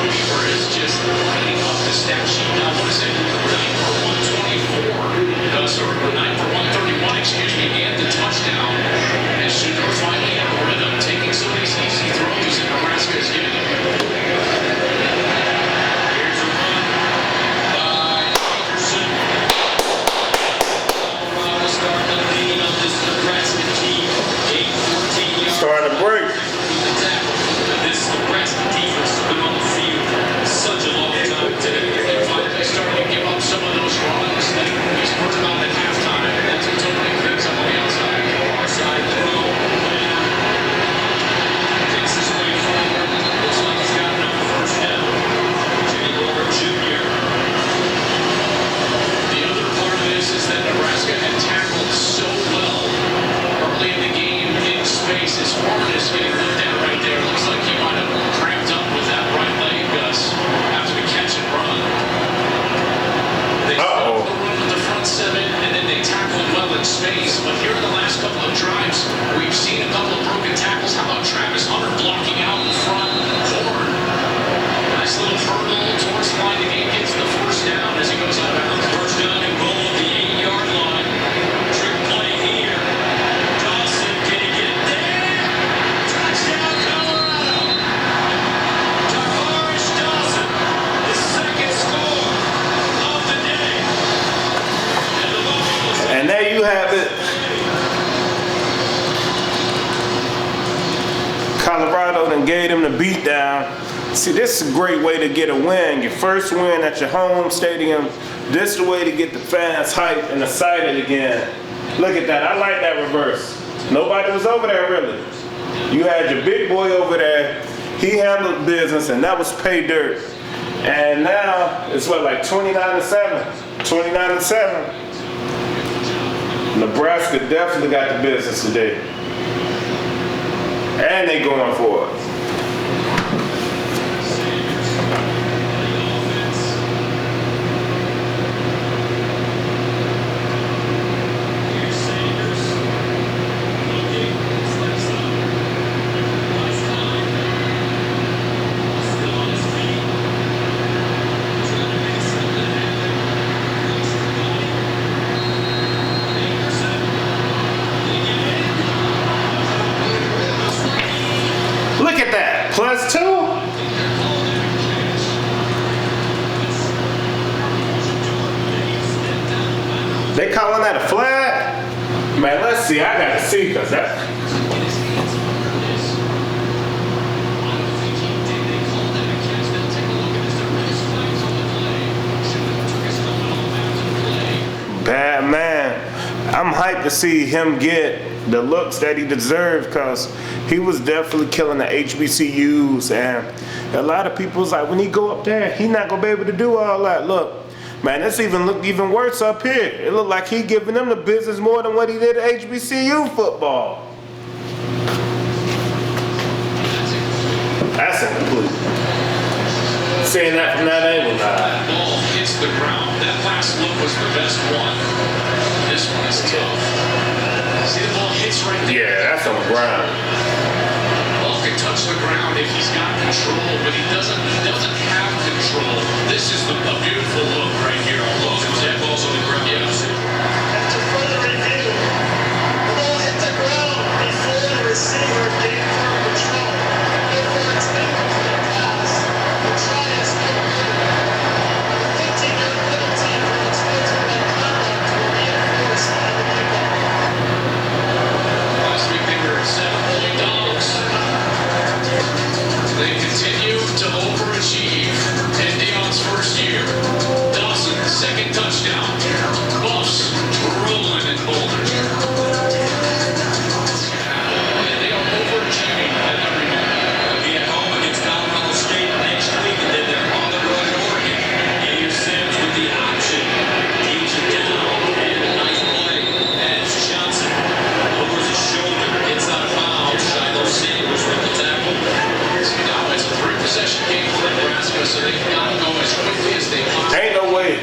Weaver is just lighting up the stat sheet. Now, what is it? 9 for 124. Or 9 for 131, excuse me, and the touchdown. And Shadeur finally in a rhythm, taking some of these easy throws, and Nebraska is getting them. Here's a run by Peterson. Colorado starting to lean on this Nebraska team. 8-14 yards. Starting to break. The tackle. This Nebraska defense has been on the field such a long time today. And finally starting to give up some of those runs that we spoke about at halftime. That's what's opening things up on the outside. Far side throw. Takes his way forward. Looks like he's got enough first down. Jimmy Ward Jr. The other part of this is that Nebraska had tackled so well early in the game in space as hard as getting Colorado done gave them the beat down. See, this is a great way to get a win. Your first win at your home stadium. This is the way to get the fans hyped and excited again. Look at that. I like that reverse. Nobody was over there really. You had your big boy over there. He handled business, and that was pay dirt. And now it's what, like 29-7. 29-7. Nebraska definitely got the business today. And they going for it. Look at that, +2. They calling that a flag? Man, let's see. I gotta see, cause that. Bad man. I'm hyped to see him get the looks that he deserved, because he was definitely killing the HBCUs, and a lot of people's like, when he go up there, he not gonna be able to do all that. Look, man, this even looked even worse up here. It looked like he giving them the business more than what he did at HBCU football. That's incomplete. Saying that from that angle, That ball hits the ground. That last look was the best one. This one is tough. See, the ball hits right there. Yeah, that's on the ground. Ball can touch the ground if he's got control, but he doesn't have control. This is a beautiful look right here. That ball's on the ground. Yeah. After further review, the ball hit the ground before the receiver gained firm control. Therefore, it's an incomplete pass. The try is still good. The 15-yard penalty for unsportsmanlike conduct will be enforced by the people. Last week they were 7-point dogs. They continue to overachieve in Deion's first year. Dawson, second touchdown. Buffs rolling in Boulder. And they are overachieving at every moment. They'll be at home against Colorado State next week, and then they're on the road at Oregon. Dave Sims with the option. Keeps it down, and a nice play as Johnson lowers his shoulder, gets out of bounds. Shiloh Sanders with the tackle. So now it's a three-possession game for Nebraska, so they've got to go as quickly as they possibly Ain't no way.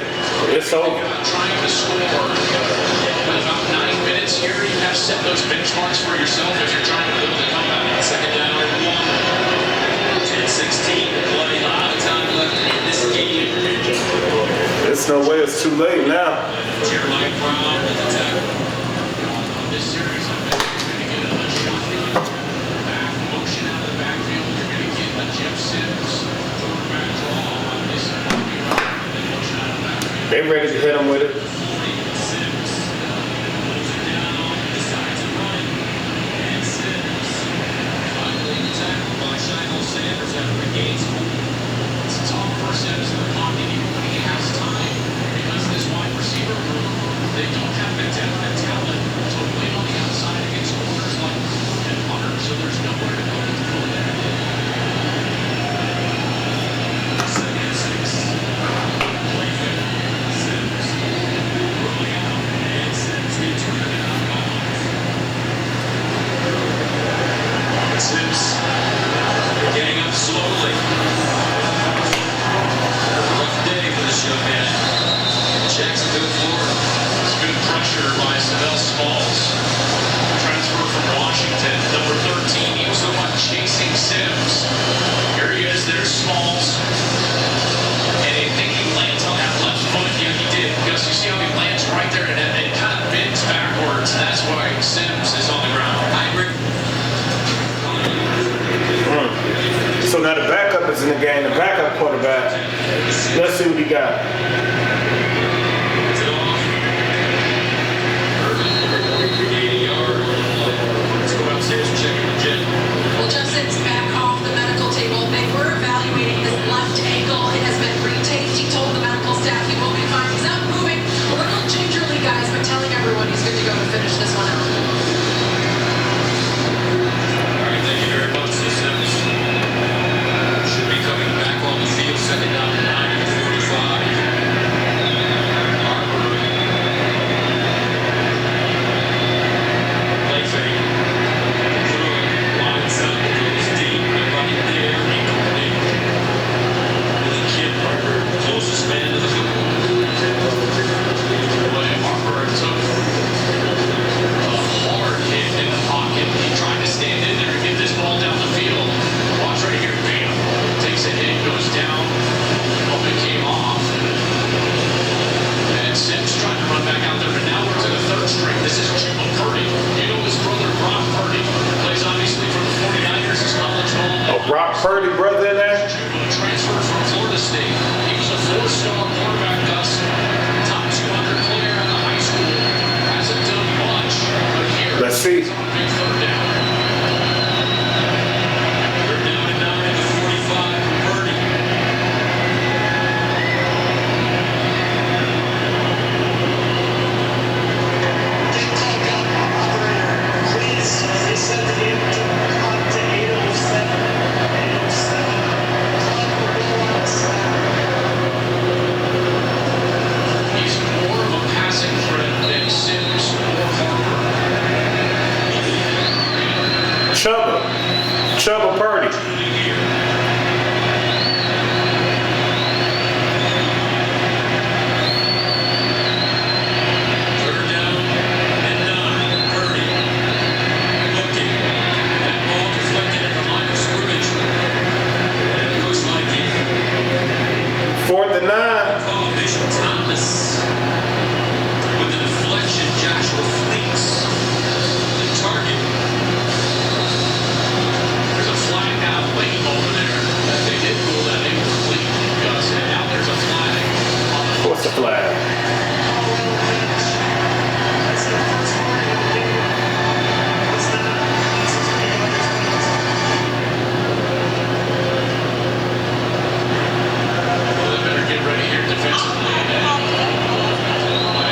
It's over. trying to score. With about 9 minutes here, you have set those benchmarks for yourself if you're trying to build a comeback. Second down and 1. 10-16 to play. A lot of time left in this game. There's no way it's too late now. Jeremiah Brown with the tackle. This series, I bet you're going to get a shotgun back motion out of the backfield. You're going to get a Jeff Sims quarterback draw on this motion out of the backfield. They ready to hit him with it. Sims moves it down, decides to run, and Sims finally the tackle by Shiloh Sanders after a gain. It's tough for Sims in the pocket even when he has time, because this wide receiver group, they don't have the depth and talent to win on the outside against corners like and Hunter, so there's nowhere to go to pull it. Second and 6. Play fake. Sims rolling out, and Sims gets rid of it on bounds. Sims getting up slowly. Rough day for this young man. Jacksonville, Florida. It's good pressure by Savell Smalls. Transfer from Washington, number 13. He was the one chasing Sims. Here he is, there's Smalls. And I think he lands on that left foot. Yeah, he did. Because you see how he lands right there and it kind of bends backwards. And that's why Sims is on the ground. Hybrid. So now the backup is in the game, the backup quarterback. Let's see what he got. It's off. 80 yard. Let's go upstairs and check in with Jen. Well, Justin, Brock Purdy brother in there. Transferred from Florida State. He was a four-star quarterback, Gus. Top 200 player in the high school. Hasn't done much, but here. Let's see. It's on a big third down. They're down and down at the 45. Purdy. Get called out, operator. Please, they said to him to cut to 807. 807. Clock will go on the snap. He's more of a passing threat than Sims or Harper. Chubba Purdy. Third down and 9. Purdy. Looking. That ball deflected at the line of scrimmage. And it looks like it. 4th and 9. Bishop Thomas. With the deflection, Joshua Fleeks. The target. There's a flag out late over there. They did rule that incomplete, Gus, and now there's a flag on the What's the flag? Colorado bench. That's their first warning of the game. What's that? That's 3 yards penalty. Well, they better get ready here defensively.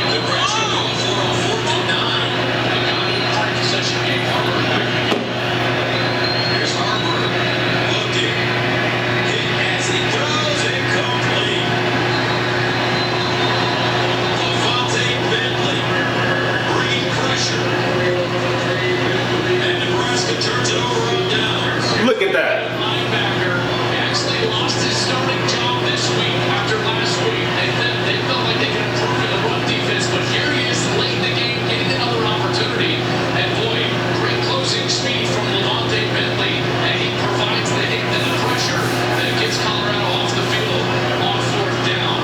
Nebraska going for a 4th and 9. They got it in a hard possession game. Harper back again. Here's Harper. Looking. Hit as he goes. Incomplete. Levante Bentley. Bringing pressure. And Nebraska turns it over on downs. Look at that. Linebacker actually lost his starting job this week after last week. They felt like they could improve in the run defense, but here he is late in the game getting another opportunity. And boy, great closing speed from Levante Bentley, and he provides the hit and the pressure that gets Colorado off the field on 4th down.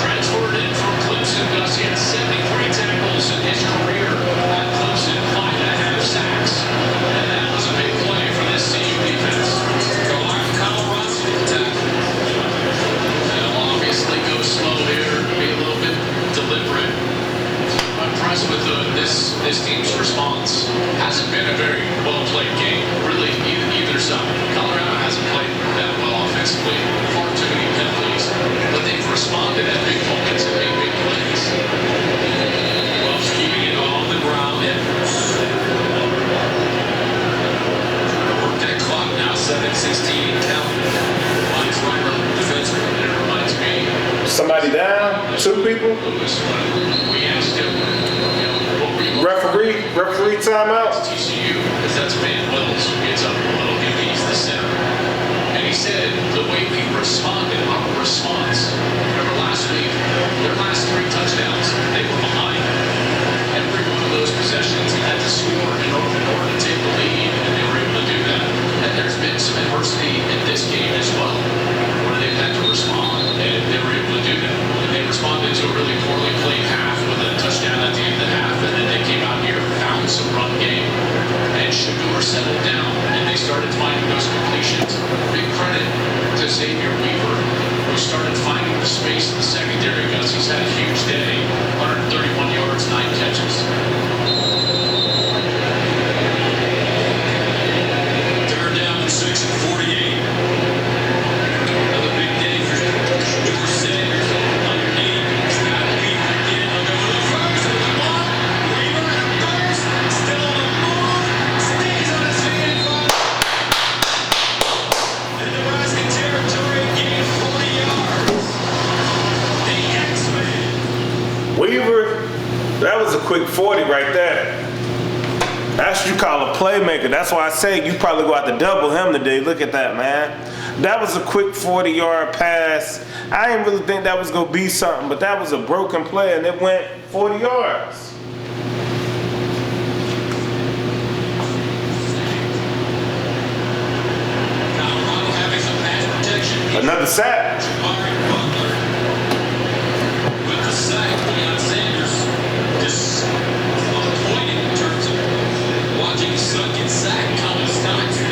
Transferred in from Clemson, Gus, he had 73 tackles in his career at Clemson, 5.5 sacks. And that was a big play for this CU defense. Colorado tackle. They'll obviously go slow here, be a little bit deliberate. I'm impressed with this team's response. Hasn't been a very well-played game, really, either side. Colorado hasn't played that well offensively, far too many penalties, but they've responded at big moments and made big plays. Buffs keeping it on the ground. Work that clock now. 7:16 count. Miles Reimer, defenseman. And it reminds me, Somebody down? 2 people? Louis, when we asked him, what were you Referee timeout? TCU, because that's Van Wells who gets up a little, he's the center. And he said the way we responded, our response, remember last week, their last 3 touchdowns, they were behind. Every one of those possessions had to score in order to take the lead, and they were able to do that. And there's been some adversity in this game as well, where they've had to respond, and they were able to do that. And they responded to a really poorly played half with a touchdown at the end of the half, and then they came out here, found some run game, and Shadeur settled down, and they started finding those completions. Big credit to Xavier Weaver, who started finding the space in the secondary. Gus, he's had a huge day, 131 yards, 9 catches. Third down and 6 and 48. Another big day for Shadeur Sanders. Underneath, it's got Weaver again. They'll go to the first with the block. Weaver in the first. Still on the move. Stays on his feet and five. The Nebraska territory gained 40 yards. The X-Men. Weaver, that was a quick 40 right there. That's what you call a playmaker. That's why I say you probably go out to double him today. Look at that, man. That was a quick 40-yard pass. I didn't really think that was going to be something, but that was a broken play, and it went 40 yards. Colorado having some pass protection. Another sack. Jabari Butler with the sack. Deion Sanders just on point in terms of watching his son get sacked countless times.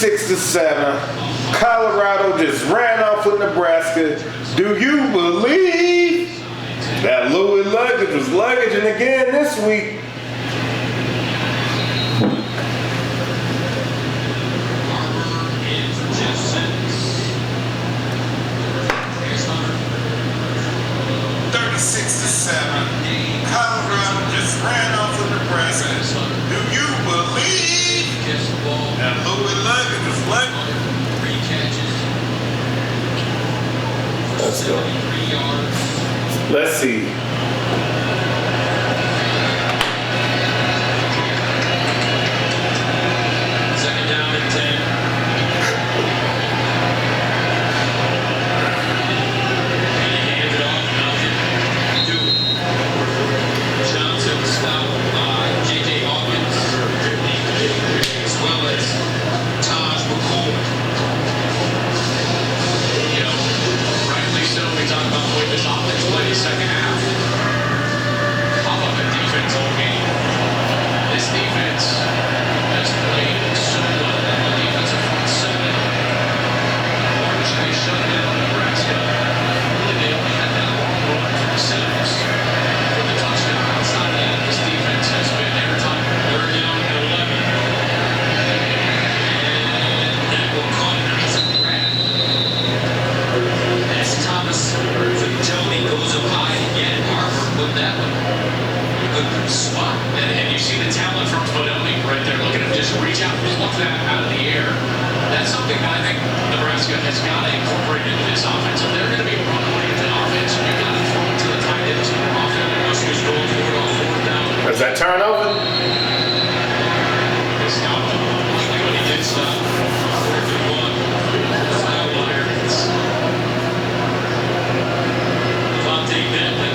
36-7. Colorado just ran off with Nebraska. Do you believe that Louie luggage was luggaging again this week? Colorado just ran off with Nebraska. Do you believe that Louie luggage was luggaging? Let's go. Let's see. Second down and 10. And he hands it off. Malcolm. Louie. Johnson stopped by J.J. Hawkins, as well as Taj McCool. You know, rightly so, we talk about the way this offense played second half. How about the defense all game? This defense has played so well. The defensive front seven largely shut down Nebraska. Really, they only had that long run from the centers for the touchdown. Outside of that, this defense has been every time they're down to 11. And that will caught it as a grab. As Thomas Tony goes up high again, Harper put that one in a good spot. And you see the talent from Bodoni right there. Look at him just reach out and pluck that out of the air. That's something that I think Nebraska has got to incorporate into this offense. If they're going to be run-oriented offense, you've got to throw it to the tight ends more often. Huskers going for it on fourth down. Is that turnover? They stopped him. When he did stop, fourth and one. Outlier. Levante Bentley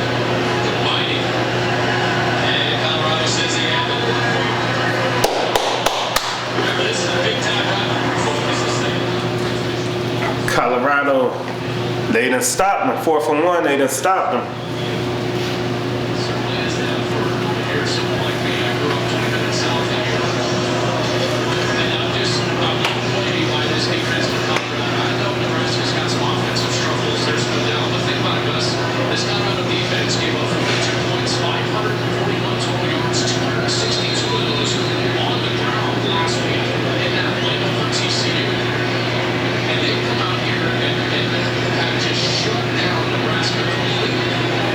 combining. And Colorado says they have a one. Remember, this is a big-time rivalry. Focus this thing. Colorado, they done stopped them. 4th and 1, they done stopped them. Certainly is now for someone like me. I grew up 20 minutes south of here. And I'm blown away by this defense for Colorado. I know Nebraska's got some offensive struggles. There's no doubt. But think about it, Gus. This Colorado defense gave up 42 points, 541 total yards, 262 of those on the ground last week in that win over TCU. And they come out here and have just shut down Nebraska completely.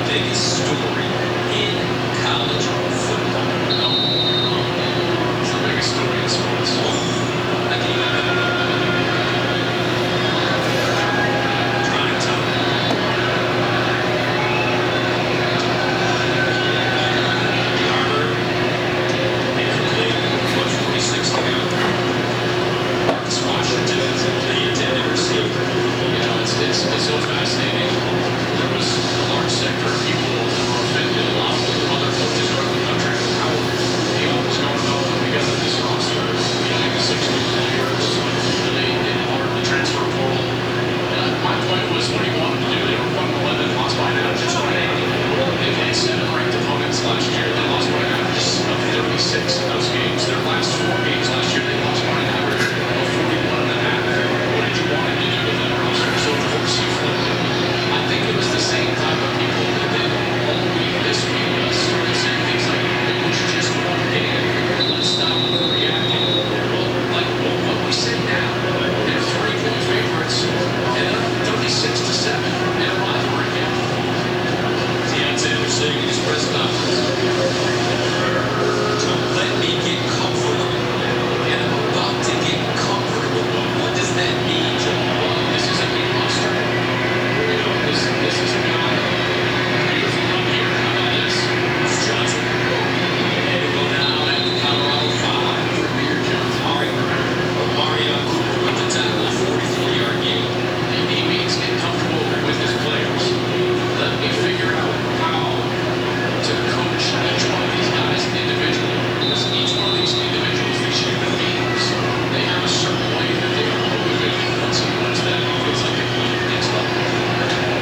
biggest story in college football? No. It's the biggest story in sports. I can't even. Prime time. The Arbor. Incomplete. 1:46 to go. Marcus Washington is the intended receiver. You know, it's so fascinating. There was a large sector of people that were offended, a lot of other coaches around the country, how he was going about putting together this roster, getting the 6 new players, really did hard the transfer portal. My point was what he wanted to do. They were 1-11, lost by an average of 28. They've had 7 ranked opponents last year. They lost by an average of 36 in those games. Their last 4 games last year, they lost by an average of 41.5. What did you want him to do with that roster? So of course he flipped it. I think it was the same type of people that did all week this week started saying things like, it was just one game. Let's stop reacting. Well, like what we say now, they're 3-point favorites and they're 36-7 in a rivalry game. Deion Sanders saying in his press conference, "Don't let me get comfortable." And I'm about to get comfortable. What does that mean, John? Well, this is a new roster. You know, this is a guy. Beautiful run here. How about this? It's Johnson. And we go now at the Colorado 5. Premier Johnson. Marion Cooper with the tackle, a 44-yard gain. He means get comfortable with his players. Let me figure out how to coach each one of these guys individually. Because each one of these individuals, these human beings, they have a certain way that they are motivated. Once he learns that, he feels like they can go to the next level.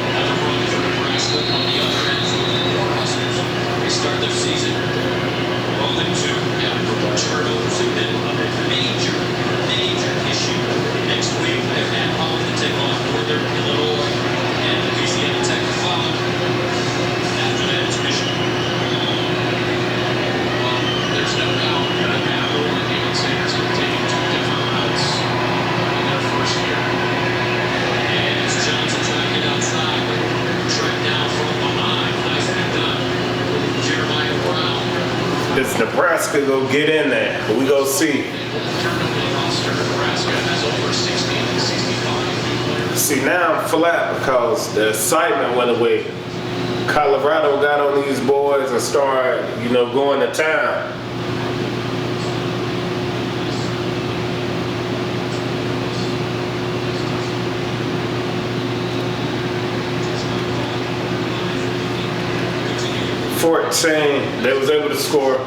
Another run for Nebraska on the other end for the Cornhuskers. They start their season 0-2. Yeah. Turnovers have been a major issue. Next week, they're at home to take on Northern Illinois and Louisiana Tech to follow. After that, it's Michigan. Well, there's no doubt that Matt Rule and Deion Sanders have taken 2 different routes in their first year. And it's Johnson trying to get outside. Tracked down from behind. Nicely done. Jeremiah Brown. Does Nebraska go get in there? We go see. Turnover roster, Nebraska has over 60 and 65 new players. See, now I'm flat because the excitement went away. Colorado got on these boys and started, going to town. They was able to score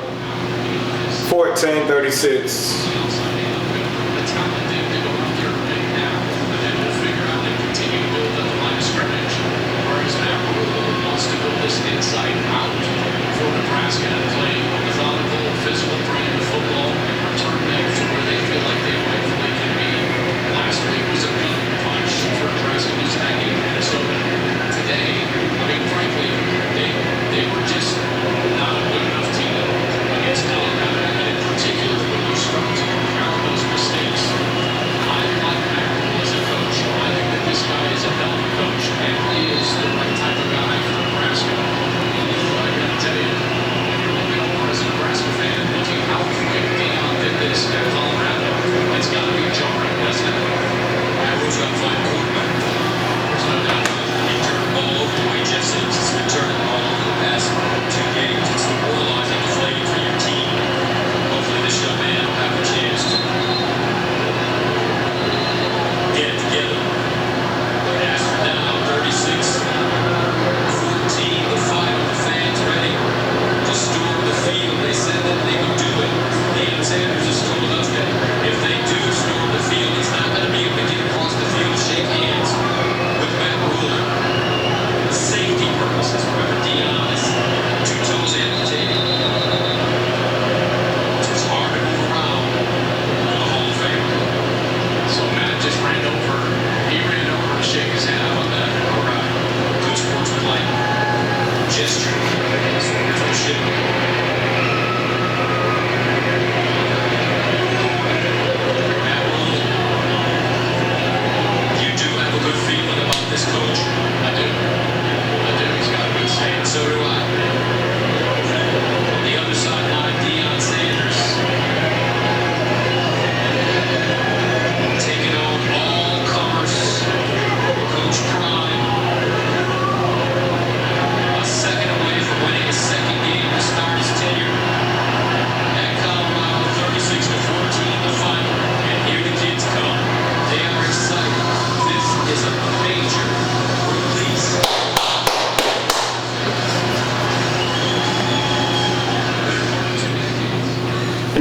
14-36. That's how they did. They go out there right now, and then we'll figure out and continue to build up the line of scrimmage. Whereas Matt Rule wants to build this inside out for Nebraska to play a methodical, physical brand of football and return them to where they feel like they rightfully can be. Last week was a gut punch for Nebraska losing that game in Minnesota. Today, I mean, frankly, they were just not a good enough team against Colorado, and in particular when you start to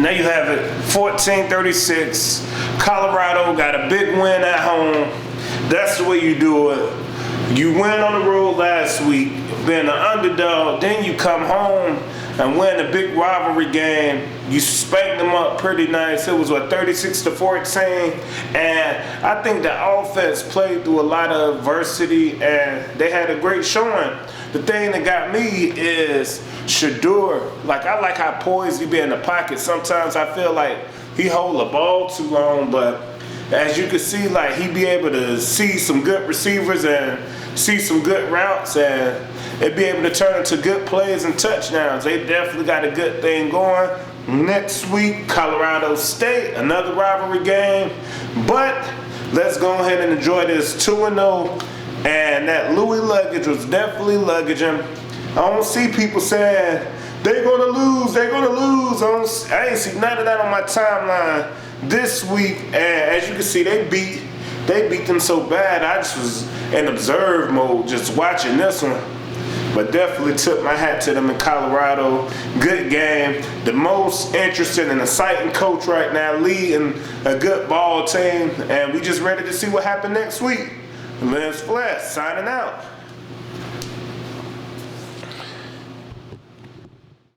There you have it, 14-36. Colorado got a big win at home. That's the way you do it. You win on the road last week, being an underdog, then you come home and win a big rivalry game. You spanked them up pretty nice. It was, 36-14? And I think the offense played through a lot of adversity, and they had a great showing. The thing that got me is Shadeur. Like, I like how poised he be in the pocket. Sometimes I feel like he hold the ball too long, but as you can see, like, he be able to see some good receivers and see some good routes, and it be able to turn into good plays and touchdowns. They definitely got a good thing going. Next week, Colorado State, another rivalry game. But let's go ahead and enjoy this 2-0. And that Louie luggage was definitely luggaging. I don't see people saying they're gonna lose, they're gonna lose. I ain't see none of that on my timeline this week. And as you can see, they beat them so bad. I just was in observe mode just watching this one. But definitely took my hat to them in Colorado. Good game. The most interesting and exciting coach right now, leading a good ball team. And we just ready to see what happens next week. Lance Flash signing out.